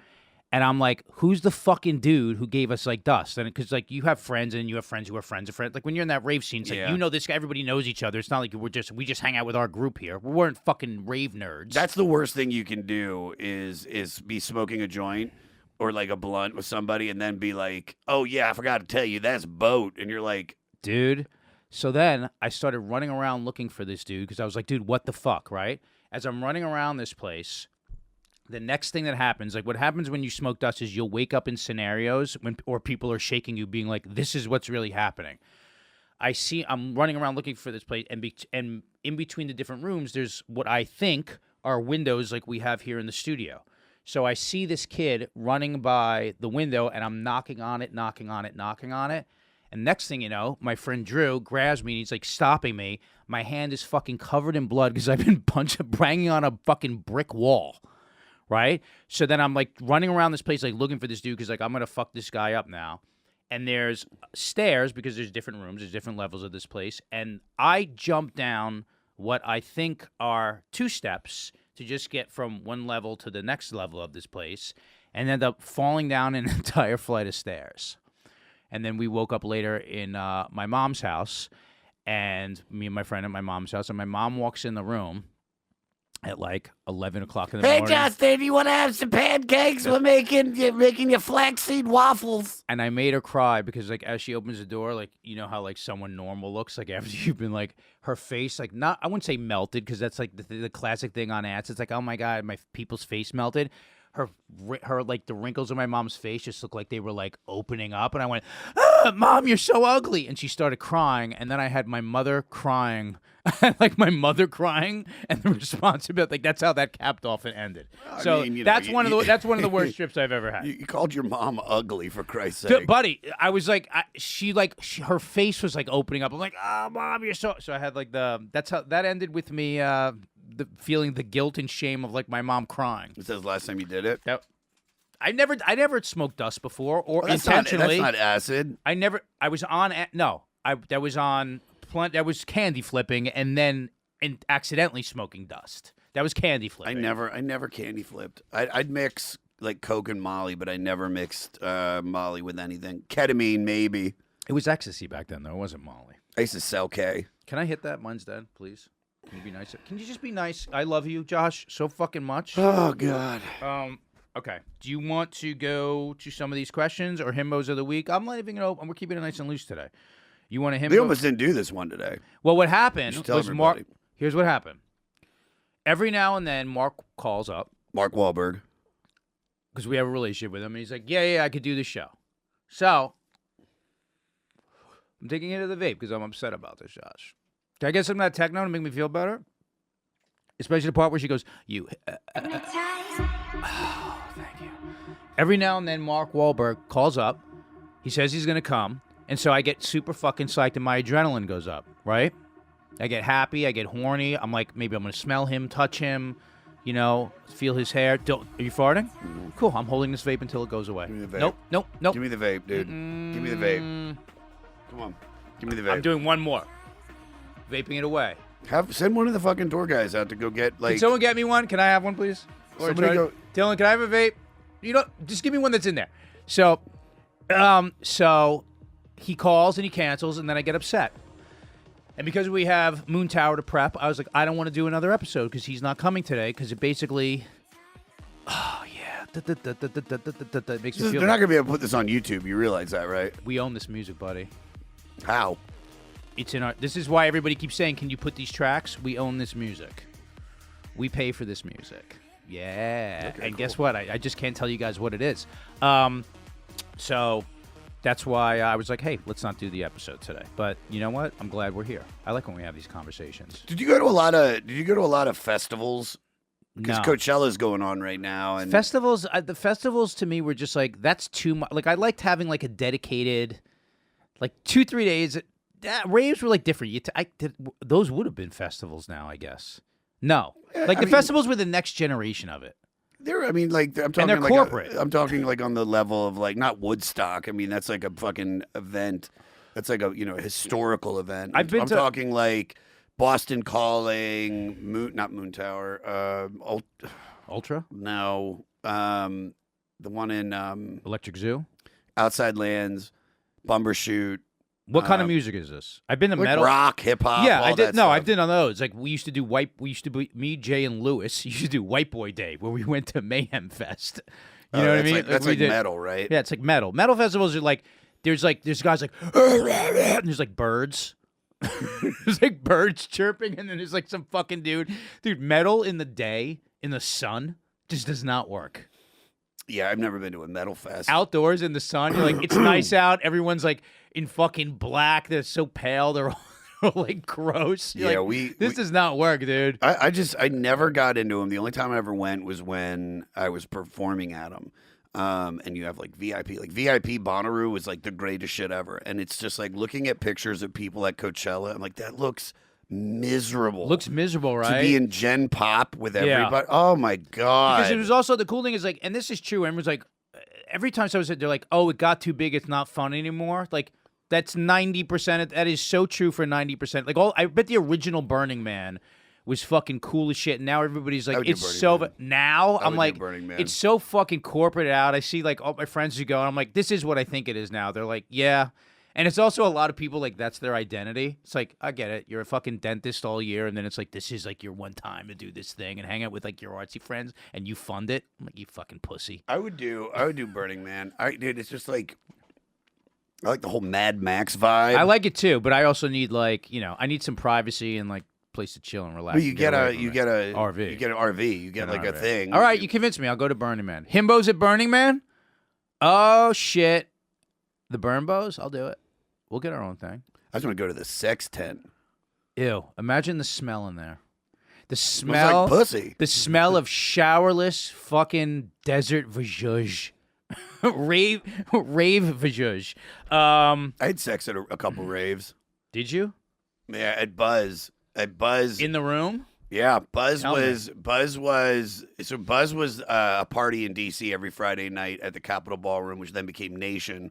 And I'm like, who's the fucking dude who gave us like dust? And because like you have friends and you have friends who are friends of friends. Like when you're in that rave scene, it's like you know this guy, everybody knows each other. It's not like we just hang out with our group here. We weren't fucking rave nerds. That's the worst thing you can do is be smoking a joint or like a blunt with somebody and then be like, oh yeah, I forgot to tell you that's boat. And you're like, dude. So then I started running around looking for this dude because I was like, dude, what the fuck, right? As I'm running around this place, the next thing that happens, like what happens when you smoke dust is you'll wake up in scenarios or people are shaking you being like, this is what's really happening. I'm running around looking for this place and in between the different rooms, there's what I think are windows like we have here in the studio. So I see this kid running by the window and I'm knocking on it. And next thing you know, my friend Drew grabs me and he's like stopping me. My hand is fucking covered in blood because I've been banging on a fucking brick wall. Right? So then I'm like running around this place like looking for this dude because like I'm going to fuck this guy up now. and there's stairs because there's different rooms, there's different levels of this place, and I jump down what I think are 2 steps to just get from one level to the next level of this place, and end up falling down an entire flight of stairs. And then we woke up later in my mom's house, and me and my friend at my mom's house, and my mom walks in the room at like 11 o'clock in the morning. Hey, Justin, you want to have some pancakes? We're making you flaxseed waffles. And I made her cry because, like, as she opens the door, like, you know how, like, someone normal looks, like, after you've been, like, her face, like, not, I wouldn't say melted because that's, like, the classic thing on ads. It's like, oh, my God, my people's face melted. Her, like, the wrinkles on my mom's face just looked like they were, like, opening up. And I went, Mom, you're so ugly. And she started crying. And then I had my mother crying. Like, my mother crying. And the responsibility, like, that's how that capped off and ended. So that's one of the worst trips I've ever had. You called your mom ugly, for Christ's sake. Buddy, I was like, her face was, like, opening up. I'm like, oh, Mom, you're so... So I had, like, that's how... That ended with me... feeling the guilt and shame of like my mom crying. Is that the last time you did it? I never smoked dust before or intentionally. That's not acid. I was on that was candy flipping and then accidentally smoking dust. That was candy flipping. I never candy flipped. I'd mix like Coke and Molly, but I never mixed Molly with anything. Ketamine maybe. It was ecstasy back then though. It wasn't Molly. I used to sell K. Can I hit that? Mine's dead, please. Can you be nice? Can you just be nice? I love you, Josh, so fucking much. Oh, God. Okay. Do you want to go to some of these questions or himbos of the week? I'm leaving it open. We're keeping it nice and loose today. You want a himbo? We almost didn't do this one today. Well, what happened tell was everybody. Here's what happened. Every now and then, Mark calls up. Mark Wahlberg. Because we have a relationship with him. And he's like, yeah, I could do the show. So, I'm taking it to the vape because I'm upset about this, Josh. Can I get some of that techno to make me feel better? Especially the part where she goes, you. Oh, thank you. Every now and then, Mark Wahlberg calls up. He says he's going to come. And so I get super fucking psyched and my adrenaline goes up, right? I get happy. I get horny. I'm like, maybe I'm going to smell him, touch him, you know, feel his hair. Are you farting? Mm-hmm. Cool. I'm holding this vape until it goes away. Give me the vape. Nope. Give me the vape, dude. Give me the vape. Come on. Give me the vape. I'm doing one more. Vaping it away. Send one of the fucking tour guys out to go get like. Can someone get me one? Can I have one, please? Somebody Dylan, can I have a vape? You know, just give me one that's in there. So he calls and he cancels, and then I get upset. And because we have Moon Tower to prep, I was like, I don't want to do another episode because he's not coming today because it basically. Oh yeah, it makes me feel. They're not gonna be able to put this on YouTube. You realize that, right? We own this music, buddy. How? It's in our. This is why everybody keeps saying, "Can you put these tracks?" We own this music. We pay for this music. Yeah. Okay, and guess what? I just can't tell you guys what it is. So that's why I was like, hey, let's not do the episode today. But you know what? I'm glad we're here. I like when we have these conversations. Did you go to a lot of festivals? Because Coachella's going on right now, and festivals. The festivals to me were just like that's too much. Like I liked having like a dedicated, like 2-3 days. Raves were like different. Those would have been festivals now, I guess. No, like the festivals were the next generation of it. I'm talking and they're like corporate. I'm talking like on the level of like not Woodstock. I mean, that's like a fucking event. That's like a historical event. I'm talking like Boston Calling, not Moon Tower, Ultra. No, the one in Electric Zoo, Outside Lands, Bumbershoot. What kind of music is this? I've been to like metal, rock, hip hop. Yeah, I did. No, I've been on those. Like we used to do me, Jay, and Lewis used to do White Boy Day, where we went to Mayhem Fest. You know what I mean? That's like metal, right? Yeah, it's like metal. Metal festivals are like there's guys like and there's like birds. There's like birds chirping, and then there's like some fucking dude. Metal in the day in the sun just does not work. Yeah, I've never been to a metal fest. Outdoors in the sun, you're like, it's nice out. Everyone's like in fucking black. They're so pale. They're all like gross. You're this does not work, dude. I never got into them. The only time I ever went was when I was performing at them. And you have like VIP. Like VIP Bonnaroo was like the greatest shit ever. And it's just like looking at pictures of people at Coachella. I'm like, that looks miserable. Looks miserable, right? To be in Gen Pop with everybody. Oh my God. Because it was also the cool thing is like, and this is true. Everyone's like, every time someone said, they're like, oh, it got too big, it's not fun anymore. Like, that's 90%. That is so true for 90%. Like, I bet the original Burning Man was fucking cool as shit. And now everybody's like, it's so. Now I'm like, it's so fucking corporate out. I see like all my friends who go, and I'm like, this is what I think it is now. They're like, yeah. And it's also a lot of people like that's their identity. It's like, I get it. You're a fucking dentist all year, and then it's like this is like your one time to do this thing and hang out with like your artsy friends, and you fund it. I'm like, you fucking pussy. I would do Burning Man. Dude, it's just like I like the whole Mad Max vibe. I like it too, but I also need like I need some privacy and like place to chill and relax. But you get an RV. You get an RV. You get like a thing. All right, you convinced me. I'll go to Burning Man. Himbos at Burning Man? Oh shit. The Burnbos? I'll do it. We'll get our own thing. I just want to go to the sex tent. Ew. Imagine the smell in there. The smell. Smells like pussy. The smell of showerless fucking desert vajouge. Rave vajouge. I had sex at a couple raves. Did you? Yeah, at Buzz. In the room? Yeah, Buzz was a party in DC every Friday night at the Capitol Ballroom, which then became Nation,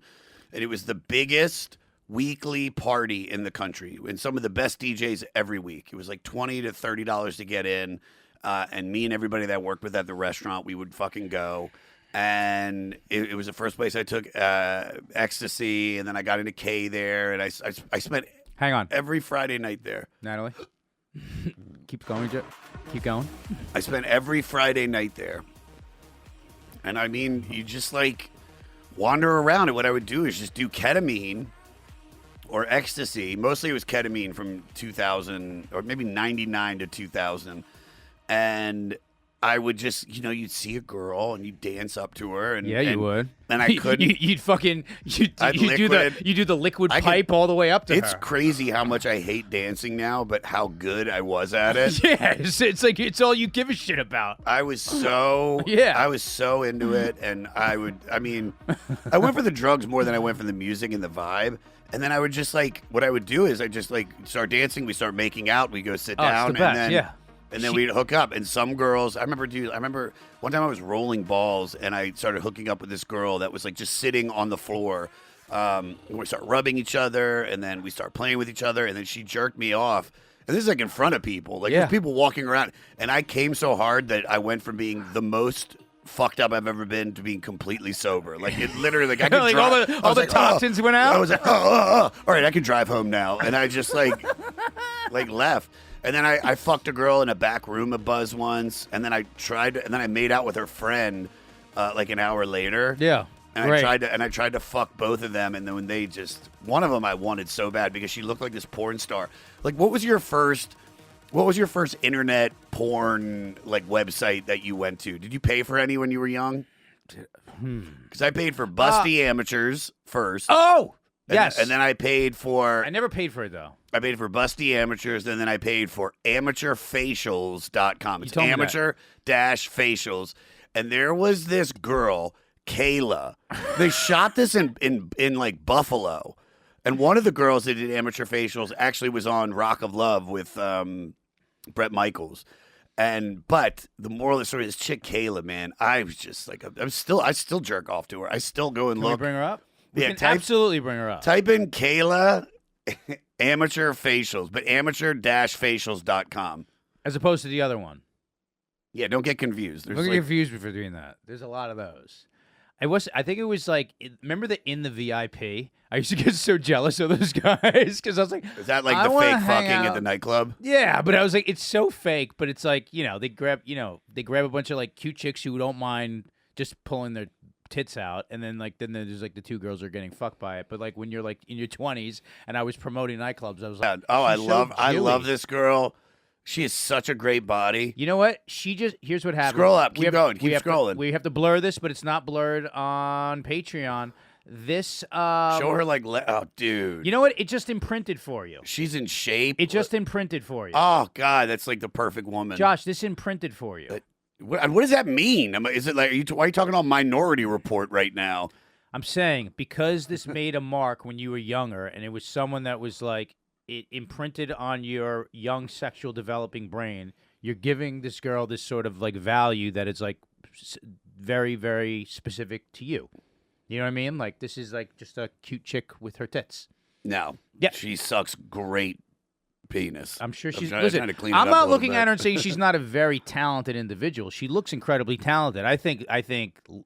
and it was the biggest weekly party in the country, and some of the best DJs every week. It was like $20 to $30 to get in, and me and everybody that worked with at the restaurant, we would fucking go. And it was the first place I took ecstasy, and then I got into K there, and I spent every Friday night there. Natalie, keep going, Joe. Keep going. I spent every Friday night there, and I mean, you just like wander around, and what I would do is just do ketamine or ecstasy. Mostly it was ketamine from 2000 or maybe 99 to 2000, and I would just, you'd see a girl and you'd dance up to her, and you would. And I couldn't. You'd do the liquid pipe all the way up to her. It's crazy how much I hate dancing now, but how good I was at it. Yeah, it's like it's all you give a shit about. I was so I was so into it, and I went for the drugs more than I went for the music and the vibe. And then I would just what I would do is I just start dancing. We start making out. We go sit down, it's the best, and then we'd hook up. And some girls, I remember one time I was rolling balls, and I started hooking up with this girl that was just sitting on the floor. We start rubbing each other, and then we start playing with each other, and then she jerked me off. And this is in front of people. There's people walking around. And I came so hard that I went from being the most fucked up I've ever been to being completely sober. It literally, I could drive. all the toxins went out? I was like, all right, I can drive home now. And I just left. And then I fucked a girl in a back room of Buzz once, and then I made out with her friend an hour later. Yeah. And I tried to fuck both of them, and then when they one of them I wanted so bad because she looked like this porn star. What was your first internet porn website that you went to? Did you pay for any when you were young? Because I paid for Busty Amateurs first. Oh, yes. And then I paid for. I never paid for it though. I paid for Busty Amateurs, and then I paid for amateurfacials.com. It's amateur-facials. And there was this girl, Kayla. They shot this in Buffalo. And one of the girls that did amateur facials actually was on Rock of Love with Bret Michaels. But the moral of the story is chick Kayla, man. I was just I still jerk off to her. I still go and Can look. We bring her up? We Yeah, can absolutely bring her up. Type in Kayla amateur facials, but amateur-facials.com. As opposed to the other one. Yeah, don't get confused. Don't get confused before doing that. There's a lot of those. I think it was remember in the VIP? I used to get so jealous of those guys because I was like, is that the fake fucking at the nightclub? Yeah, but I was like, it's so fake, but it's they grab a bunch of cute chicks who don't mind just pulling their tits out, and then then there's the two girls who are getting fucked by it. But when you're in your 20s and I was promoting nightclubs, I was like, I love this girl. She has such a great body. You know what? Here's what happened. Scroll up. Keep going. Keep scrolling. We have to blur this, but it's not blurred on Patreon. This show her oh, dude. You know what? It just imprinted for you. She's in shape. It just imprinted for you. Oh God, that's the perfect woman. Josh, this imprinted for you. What does that mean? Is it why are you talking on Minority Report right now? I'm saying because this made a mark when you were younger, and it was someone that was it imprinted on your young sexual developing brain. You're giving this girl this sort of value that is very, very specific to you. You know what I mean? Like, this is like just a cute chick with her tits. No. Yeah. She sucks great penis. I'm sure she's. trying Listen, to clean it I'm up a not little looking bit. at her and saying she's not a very talented individual. She looks incredibly talented. I think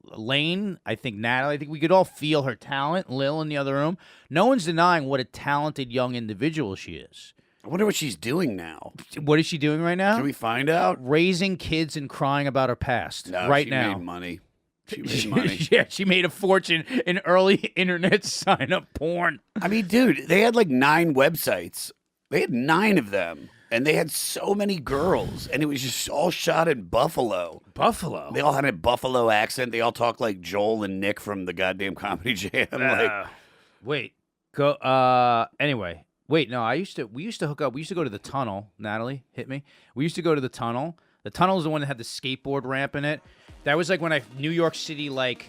Lane, I think Natalie, I think we could all feel her talent. Lil in the other room. No one's denying what a talented young individual she is. I wonder what she's doing now. What is she doing right now? Can we find out? Raising kids and crying about her past. No, right she now. made money. She made money. Yeah, she made a fortune in early internet sign-up porn. I mean, dude, they had like 9 websites. They had 9 of them. And they had so many girls. And it was just all shot in Buffalo. Buffalo? They all had a Buffalo accent. They all talked like Joel and Nick from the goddamn Comedy Jam. Wait. Anyway. Wait, no, we used to hook up. We used to go to the tunnel. Natalie, hit me. We used to go to the tunnel. The tunnel is the one that had the skateboard ramp in it. That was like when New York City, like,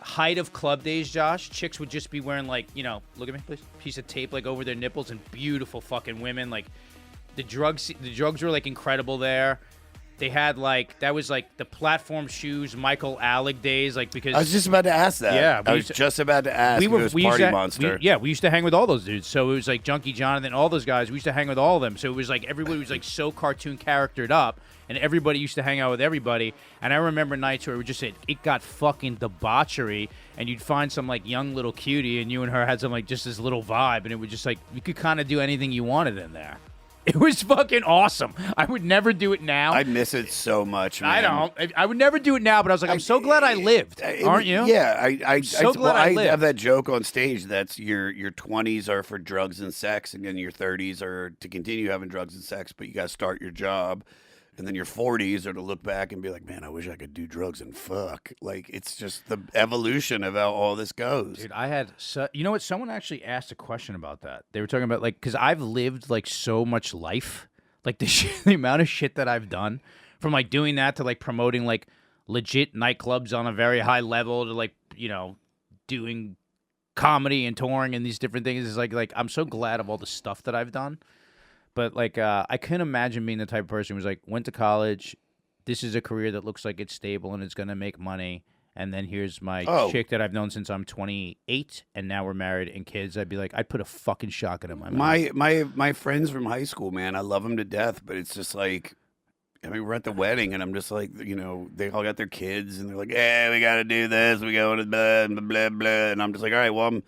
height of club days, Josh. Chicks would just be wearing, like, you know, look at me, please. Piece of tape, like, over their nipples, and beautiful fucking women. Like, the drugs were, like, incredible there. They had, like, that was, like, the platform shoes, Michael Alec days, like, because... I was just about to ask that. Yeah. I was just about to ask if it was Party Monster. We used to hang with all those dudes. So it was, like, Junkie Jonathan, all those guys. We used to hang with all of them. So it was, like, everybody was, like, so cartoon charactered up. And everybody used to hang out with everybody. And I remember nights where it would just it got fucking debauchery. And you'd find some, like, young little cutie, and you and her had some, like, just this little vibe. And it would just, like, you could kind of do anything you wanted in there. It was fucking awesome. I would never do it now. I miss it so much, man. I don't. I would never do it now, but I was like, I'm so glad I lived. Aren't you? Yeah. I lived. have that joke on stage. That's your 20s are for drugs and sex, and then your 30s are to continue having drugs and sex, but you got to start your job. And then your 40s are to look back and be like, man, I wish I could do drugs and fuck. Like, it's just the evolution of how all this goes. Dude, I had, you know what? Someone actually asked a question about that. They were talking about, like, because I've lived, like, so much life. Like, the amount of shit that I've done. From, like, doing that to, like, promoting, like, legit nightclubs on a very high level to, like, you know, doing comedy and touring and these different things. It's like I'm so glad of all the stuff that I've done. But, like, I couldn't imagine being the type of person who was like, went to college, this is a career that looks like it's stable and it's going to make money, and then here's my chick that I've known since I'm 28, and now we're married and kids. I'd be like, I'd put a fucking shotgun in my mouth. My friends from high school, man, I love them to death, but it's just like, I mean, we're at the wedding, and I'm just like, you know, they all got their kids, and they're like, yeah, we got to do this, we go to blah, blah, blah, blah, and I'm just like, all right, well,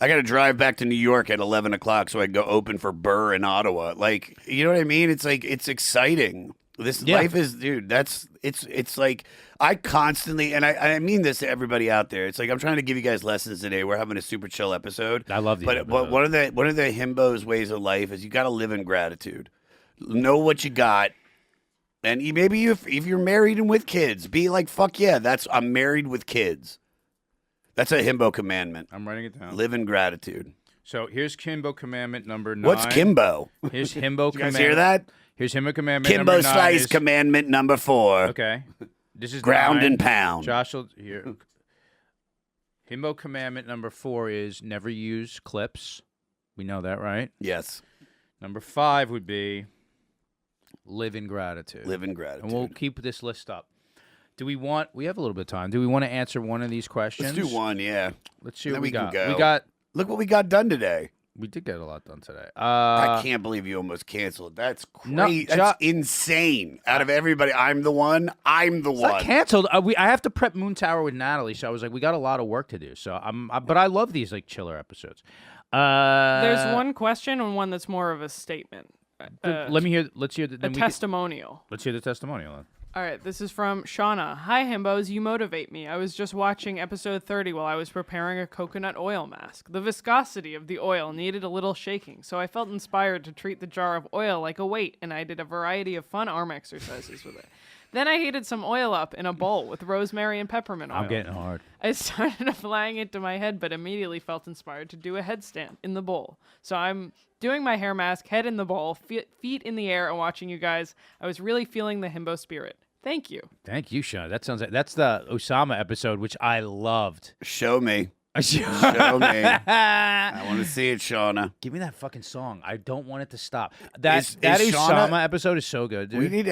I got to drive back to New York at 11 o'clock so I can go open for Burr in Ottawa. Like, you know what I mean? It's like, it's exciting. This life is, dude, it's like, I constantly, and I mean this to everybody out there. It's like, I'm trying to give you guys lessons today. We're having a super chill episode. I love these But one of the Himbos ways of life is you got to live in gratitude. Know what you got. And maybe if you're married and with kids, be like, fuck yeah, I'm married with kids. That's a himbo commandment. I'm writing it down. Live in gratitude. So here's Himbo commandment number 9. What's Kimbo? Here's Himbo commandment. You guys hear that? Here's Himbo commandment Kimbo number 9. Slice commandment number 4. Okay. This is ground 9. and pound. Josh will here. Himbo commandment number 4 is never use clips. We know that, right? Yes. Number 5 would be live in gratitude. Live in gratitude. And we'll keep this list up. We have a little bit of time. Do we want to answer one of these questions? Let's do one, yeah. Let's see what then we can got. go. Look what we got done today. We did get a lot done today. I can't believe you almost canceled. That's crazy. No, that's insane. Out of everybody, I'm the one. I'm the it's one. not canceled. I have to prep Moon Tower with Natalie, so I was like, we got a lot of work to do. So but I love these like chiller episodes. There's one question and one that's more of a statement. Let's hear the testimonial. Let's hear the testimonial then. All right, this is from Shauna. Hi, Himbos. You motivate me. I was just watching episode 30 while I was preparing a coconut oil mask. The viscosity of the oil needed a little shaking, so I felt inspired to treat the jar of oil like a weight, and I did a variety of fun arm exercises with it. Then I heated some oil up in a bowl with rosemary and peppermint oil. I'm getting hard. I started applying it to my head, but immediately felt inspired to do a headstand in the bowl. So I'm doing my hair mask, head in the bowl, feet in the air, and watching you guys. I was really feeling the himbo spirit. Thank you. Thank you, Sean. That sounds like that's the Osama episode, which I loved. Show me. Show me. I want to see it, Shauna. Give me that fucking song. I don't want it to stop. That Osama episode is so good, dude. We need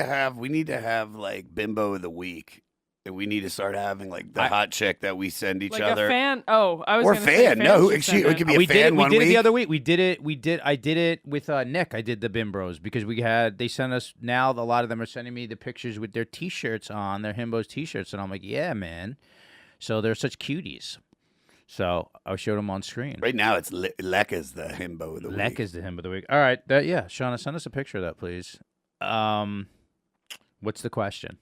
to have like Bimbo of the Week. We need to start having like the hot chick that we send each like other. a fan. Oh, I was or gonna say fan. No, should it send could in. be a we fan. did it week. the other week. I did it with Nick. I did the Bim Bros because they sent us now. A lot of them are sending me the pictures with their T-shirts on, their Himbos T-shirts, and I'm like, yeah, man. So they're such cuties. So I showed them on screen. Right now, it's Lek is the himbo of the week. Lek is the Himbo of the week. All right, Shauna, send us a picture of that, please. What's the question?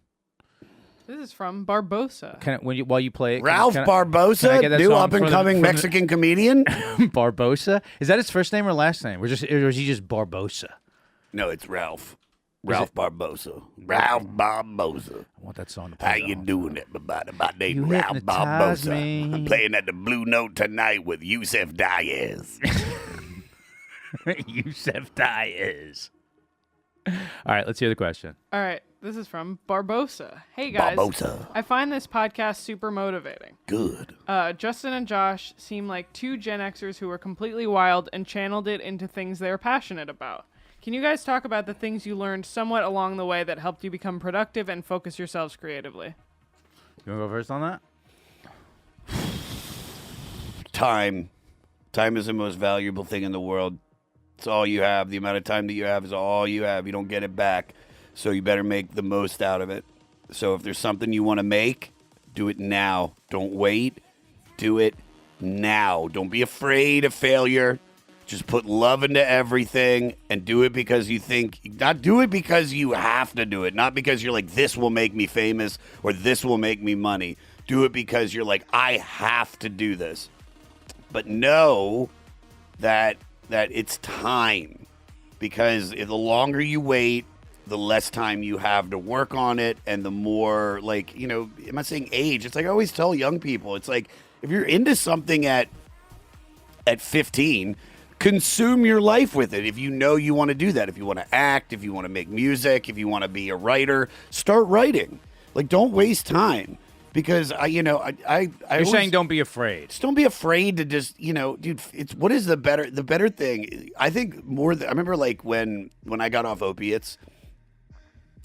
This is from Barbosa. While you play it, Ralph can I Barbosa, get that new song up-and-coming Mexican comedian. Barbosa? Is that his first name or last name? Or is he just Barbosa? No, it's Ralph. Ralph Barbosa. Ralph Barbosa. I want that song to play. How you doing, everybody? My name You Ralph hypnotize Barbosa. me. I'm playing at the Blue Note tonight with Yusef Diaz. Yusef Diaz. All right, let's hear the question. All right, this is from Barbosa. Hey guys, Barbosa. I find this podcast super motivating. Good. Justin and Josh seem like two Gen Xers who were completely wild and channeled it into things they are passionate about. Can you guys talk about the things you learned somewhat along the way that helped you become productive and focus yourselves creatively? You want to go first on that? Time. Time is the most valuable thing in the world. It's all you have. The amount of time that you have is all you have. You don't get it back. So you better make the most out of it. So if there's something you want to make, do it now. Don't wait. Do it now. Don't be afraid of failure. Just put love into everything and do it because you think, not do it because you have to do it. Not because you're like, this will make me famous or this will make me money. Do it because you're like, I have to do this. But know that it's time, because the longer you wait, the less time you have to work on it, and the more, like, you know, I'm not saying age. It's like I always tell young people, it's like if you're into something at 15, consume your life with it. If you know you want to do that, if you want to act, if you want to make music, if you want to be a writer, start writing. Like, don't waste time. Because you're saying don't be afraid. Just don't be afraid to just, dude. It's what is the better thing? I think more. I remember like when I got off opiates.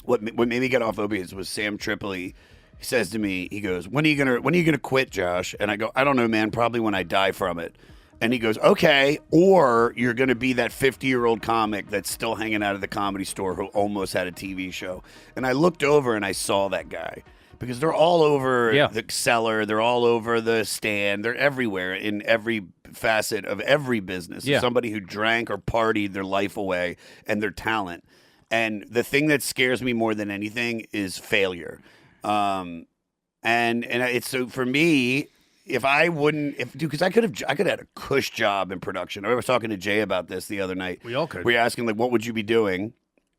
What made me get off opiates was Sam Tripoli. He says to me, he goes, when are you gonna quit, Josh? And I go, I don't know, man. Probably when I die from it. And he goes, okay, or you're gonna be that 50-year-old comic that's still hanging out at the Comedy Store who almost had a TV show. And I looked over and I saw that guy. Because they're all over the cellar, they're all over the stand, they're everywhere in every facet of every business. Yeah. Somebody who drank or partied their life away and their talent. And the thing that scares me more than anything is failure. And it's so for me, because I could have had a cush job in production. I was talking to Jay about this the other night. We all could. We were asking like, what would you be doing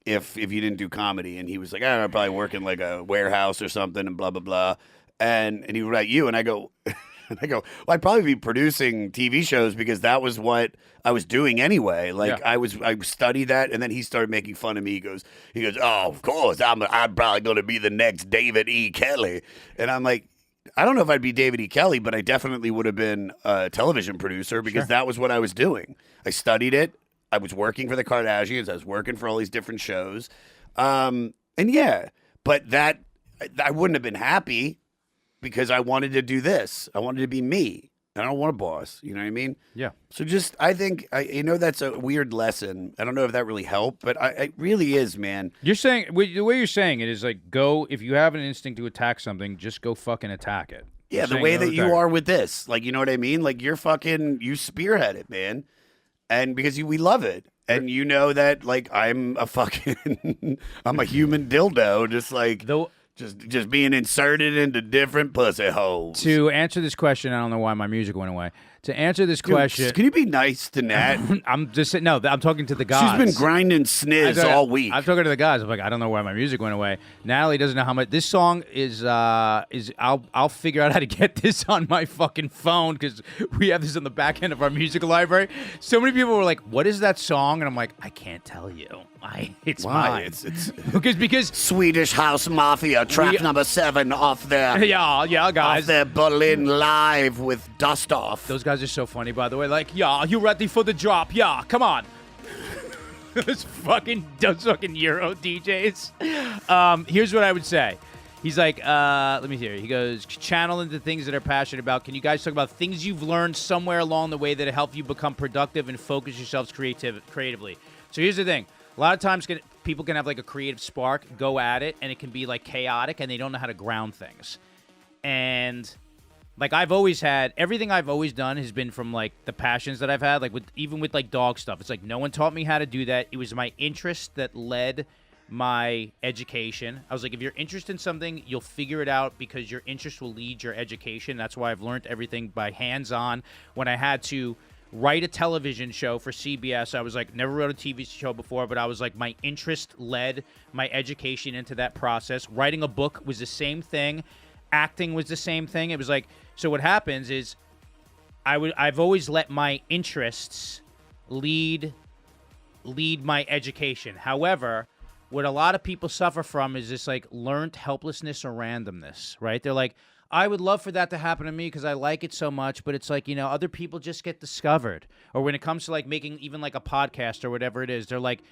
if you didn't do comedy? And he was like, I don't know, probably work in like a warehouse or something and blah, blah, blah. And he would write you. And I go, well, I'd probably be producing TV shows because that was what I was doing anyway. Like I studied that. And then he started making fun of me. He goes, oh, of course, I'm probably going to be the next David E. Kelly. And I'm like, I don't know if I'd be David E. Kelly, but I definitely would have been a television producer because that was what I was doing. I studied it. I was working for the Kardashians. I was working for all these different shows. But that I wouldn't have been happy because I wanted to do this. I wanted to be me. I don't want a boss. You know what I mean? Yeah. So I think, that's a weird lesson. I don't know if that really helped, but it really is, man. You're saying, the way you're saying it is like, if you have an instinct to attack something, just go fucking attack it. Yeah, the way that you are with this. Like, you know what I mean? Like, you spearhead it, man. And because we love it. And you know that, like, I'm a human dildo, just like, just being inserted into different pussy holes. To answer this question, I don't know why my music went away. To answer this question... Can you be nice to Nat? I'm just saying, no, I'm talking to the guys. She's been grinding sniz all week. I'm talking to the guys. I'm like, I don't know why my music went away. Natalie doesn't know how much... This song is I'll figure out how to get this on my fucking phone because we have this on the back end of our music library. So many people were like, what is that song? And I'm like, I can't tell you. It's mine. It's because Swedish House Mafia, track number 7 off their... Yeah, guys. Off their Berlin Live with Dust Off. Those guys are so funny, by the way. Like, you ready for the drop? Yeah, come on. those fucking Euro DJs. Here's what I would say. He's like, let me hear. He goes, channel into things that are passionate about. Can you guys talk about things you've learned somewhere along the way that help you become productive and focus yourselves creatively? So here's the thing. A lot of times people can have like a creative spark, go at it, and it can be like chaotic, and they don't know how to ground things. And like I've always had, everything I've always done has been from like the passions that I've had, like even with like dog stuff. It's like no one taught me how to do that. It was my interest that led my education. I was like, if you're interested in something, you'll figure it out because your interest will lead your education. That's why I've learned everything by hands-on. When I had to write a television show for CBS, I was like, never wrote a TV show before, but I was like, my interest led my education into that process. Writing a book was the same thing. Acting was the same thing. It was like, so what happens is I've always let my interests lead my education. However, what a lot of people suffer from is this like learned helplessness or randomness, right? They're like, I would love for that to happen to me because I like it so much, but it's like, you know, other people just get discovered. Or when it comes to like making even like a podcast or whatever it is, they're like,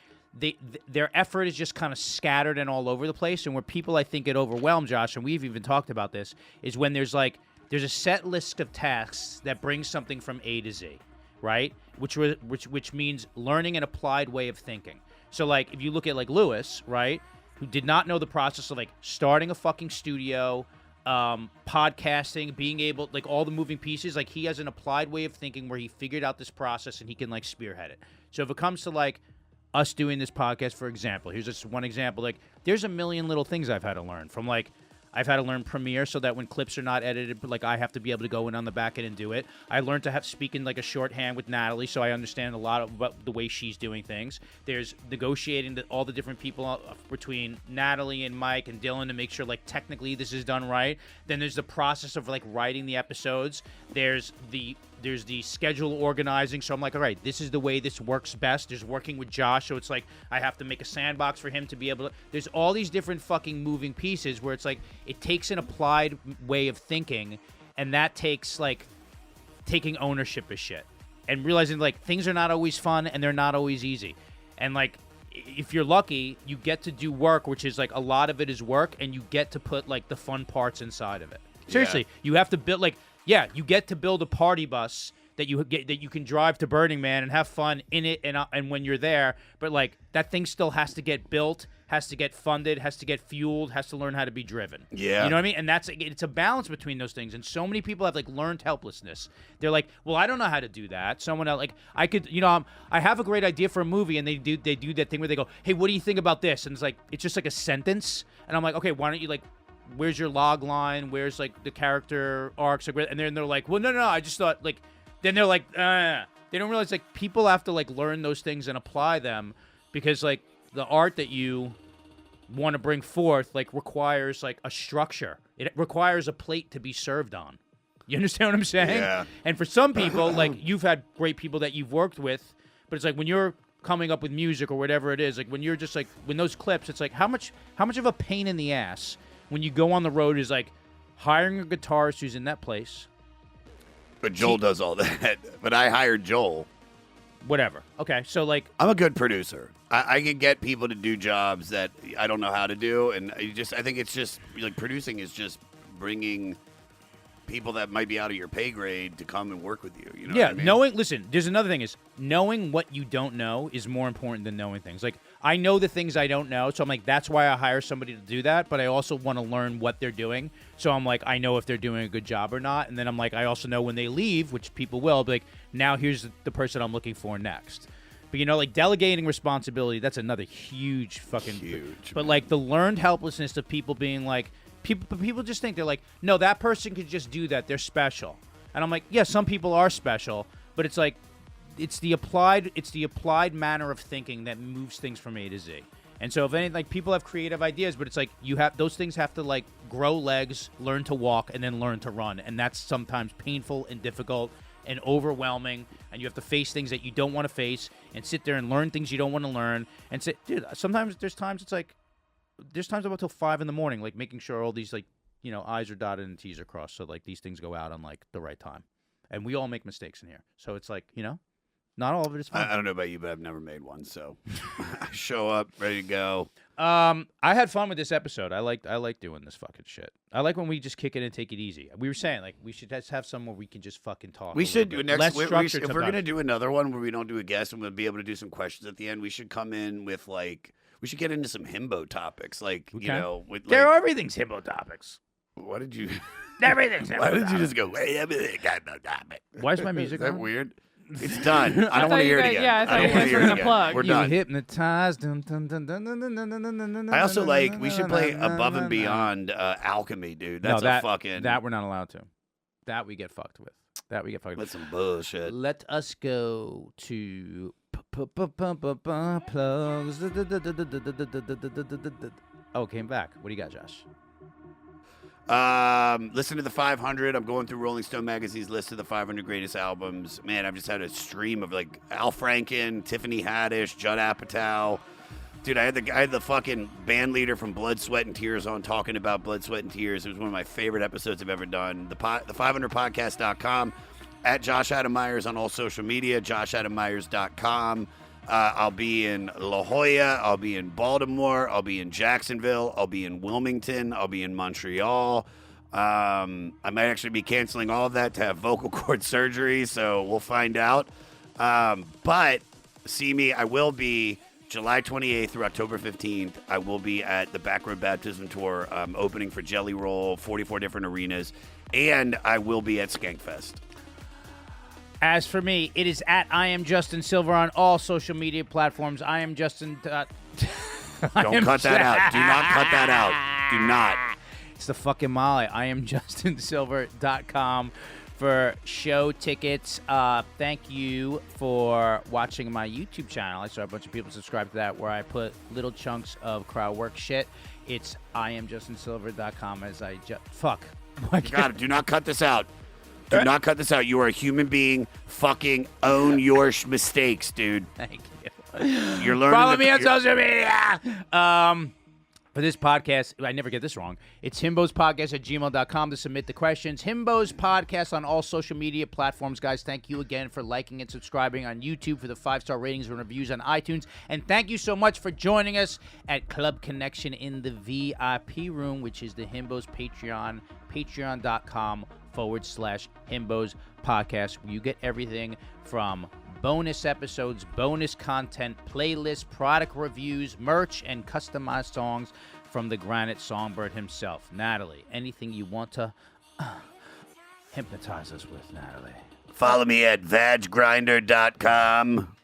their effort is just kind of scattered and all over the place. And where people, I think, get overwhelmed, Josh, and we've even talked about this, is when there's a set list of tasks that brings something from A to Z, right? Which means learning an applied way of thinking. So, like, if you look at, like, Lewis, right, who did not know the process of, like, starting a fucking studio, podcasting, being able, like, all the moving pieces, like, he has an applied way of thinking where he figured out this process and he can, like, spearhead it. So if it comes to, like, us doing this podcast, for example, here's just one example. Like, there's a million little things I've had to learn from, like, I've had to learn Premiere so that when clips are not edited, but like I have to be able to go in on the back end and do it. I learned to have speak in like a shorthand with Natalie, so I understand a lot about the way she's doing things. There's negotiating all the different people between Natalie and Mike and Dylan to make sure like technically this is done right. Then there's the process of like writing the episodes. There's the schedule organizing. So I'm like, all right, this is the way this works best. There's working with Josh. So it's like, I have to make a sandbox for him to be able to, there's all these different fucking moving pieces where it's like, it takes an applied way of thinking. And that takes like taking ownership of shit and realizing like things are not always fun and they're not always easy. And like, if you're lucky, you get to do work, which is like a lot of it is work, and you get to put like the fun parts inside of it. Seriously, you have to build like, yeah, you get to build a party bus that you can drive to Burning Man and have fun in it, and when you're there, but like that thing still has to get built, has to get funded, has to get fueled, has to learn how to be driven. Yeah, you know what I mean? And it's a balance between those things. And so many people have like learned helplessness. They're like, well, I don't know how to do that. Someone else, like I could, you know, I have a great idea for a movie, and they do that thing where they go, hey, what do you think about this? And it's just like a sentence, and I'm like, okay, why don't you like, where's your log line? Where's like the character arcs? And then they're like, well, no, I just thought like. Then they're like, they don't realize like people have to like learn those things and apply them, because like the art that you want to bring forth like requires like a structure. It requires a plate to be served on. You understand what I'm saying? Yeah. And for some people, like you've had great people that you've worked with, but it's like when you're coming up with music or whatever it is, like when you're just like when those clips, it's like how much of a pain in the ass when you go on the road is like hiring a guitarist who's in that place. But Joel does all that. But I hired Joel. Whatever. Okay, so like... I'm a good producer. I can get people to do jobs that I don't know how to do. And I think it's just, like, producing is just bringing people that might be out of your pay grade to come and work with you. You know what I mean? Listen, there's another thing is, knowing what you don't know is more important than knowing things. Like, I know the things I don't know, so I'm like, that's why I hire somebody to do that, but I also want to learn what they're doing. So I'm like, I know if they're doing a good job or not, and then I'm like, I also know when they leave, which people will, be like, now here's the person I'm looking for next. But, you know, like, delegating responsibility, that's another huge fucking... Huge. But, like, the learned helplessness of people being like... People just think they're like, no, that person could just do that. They're special. And I'm like, yeah, some people are special, but it's like, it's the applied manner of thinking that moves things from A to Z. And so if any, like, people have creative ideas, but it's like those things have to like grow legs, learn to walk, and then learn to run. And that's sometimes painful and difficult and overwhelming. And you have to face things that you don't want to face and sit there and learn things you don't want to learn. And say, dude, sometimes there's times it's like, there's times I'm up till 5 a.m, like making sure all these like, you know, I's are dotted and T's are crossed, so like these things go out on like the right time. And we all make mistakes in here, so it's like, you know, not all of it is fun. I don't know about you, but I've never made one, so I show up ready to go. I had fun with this episode. I like doing this fucking shit. I like when we just kick it and take it easy. We were saying like we should just have some where we can just fucking talk. We should do next. Less If structured we're gonna sometimes. do another one where we don't do a guest and we'll be able to do some questions at the end, we should come in with like we should get into some himbo topics, like you know, with like, everything's himbo topics. what did you? Everything's himbo Why did you topics. just go? Wait, everything got no topic. Why is my music Is that on? weird? It's done. I don't want thought to you hear it guys- again. yeah, I thought don't you wanna guys hear were it gonna again. plug. We're You done. hypnotized. I also like we should play Above and Beyond Alchemy, dude. That's that, a fucking that we're not allowed to. That we get fucked with. That's with. some bullshit. Let us go to plugs. Oh, came back. What do you got, Josh? Listen to the 500. I'm going through Rolling Stone magazine's list of the 500 greatest albums. Man, I've just had a stream of like Al Franken, Tiffany Haddish, Judd Apatow. Dude, I had the fucking band leader from Blood, Sweat, and Tears on talking about Blood, Sweat, and Tears. It was one of my favorite episodes I've ever done. The 500podcast.com, at Josh Adam Myers on all social media, joshadammyers.com. I'll be in La Jolla. I'll be in Baltimore. I'll be in Jacksonville. I'll be in Wilmington. I'll be in Montreal. I might actually be canceling all of that to have vocal cord surgery, so we'll find out. But see me, I will be July 28th through October 15th. I will be at the Backroad Baptism Tour, opening for Jelly Roll, 44 different arenas, and I will be at Skankfest. As for me, it is at I am Justin Silver on all social media platforms. I am Justin. Don't cut that out. Do not cut that out. Do not. It's the fucking Molly. I am JustinSilver.com for show tickets. Thank you for watching my YouTube channel. I saw a bunch of people subscribe to that where I put little chunks of crowd work shit. It's IamJustinSilver.com as I just... Fuck. God, do not cut this out. Do not cut this out. You are a human being. Fucking own your mistakes, dude. Thank you. You're learning. Follow me on social media. For this podcast, I never get this wrong. It's himbospodcast@gmail.com to submit the questions. Himbos Podcast on all social media platforms. Guys, thank you again for liking and subscribing on YouTube, for the 5-star ratings and reviews on iTunes. And thank you so much for joining us at Club Connection in the VIP room, which is the Himbos Patreon, patreon.com/Himbos Podcast, where you get everything from bonus episodes, bonus content, playlists, product reviews, merch, and customized songs from the Granite Songbird himself. Natalie, anything you want to hypnotize us with, Natalie? Follow me at vagrinder.com.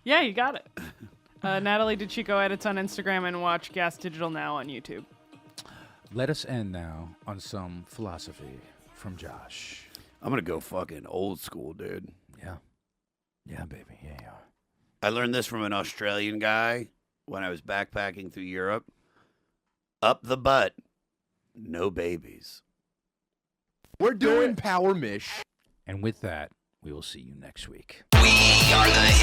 Yeah, you got it. Natalie DeChico edits on Instagram and watch Gas Digital Now on YouTube. Let us end now on some philosophy from Josh. I'm going to go fucking old school, dude. Yeah. Yeah, baby. Yeah, you are. I learned this from an Australian guy when I was backpacking through Europe. Up the butt, no babies. We're doing Power Mish. And with that, we will see you next week. We are the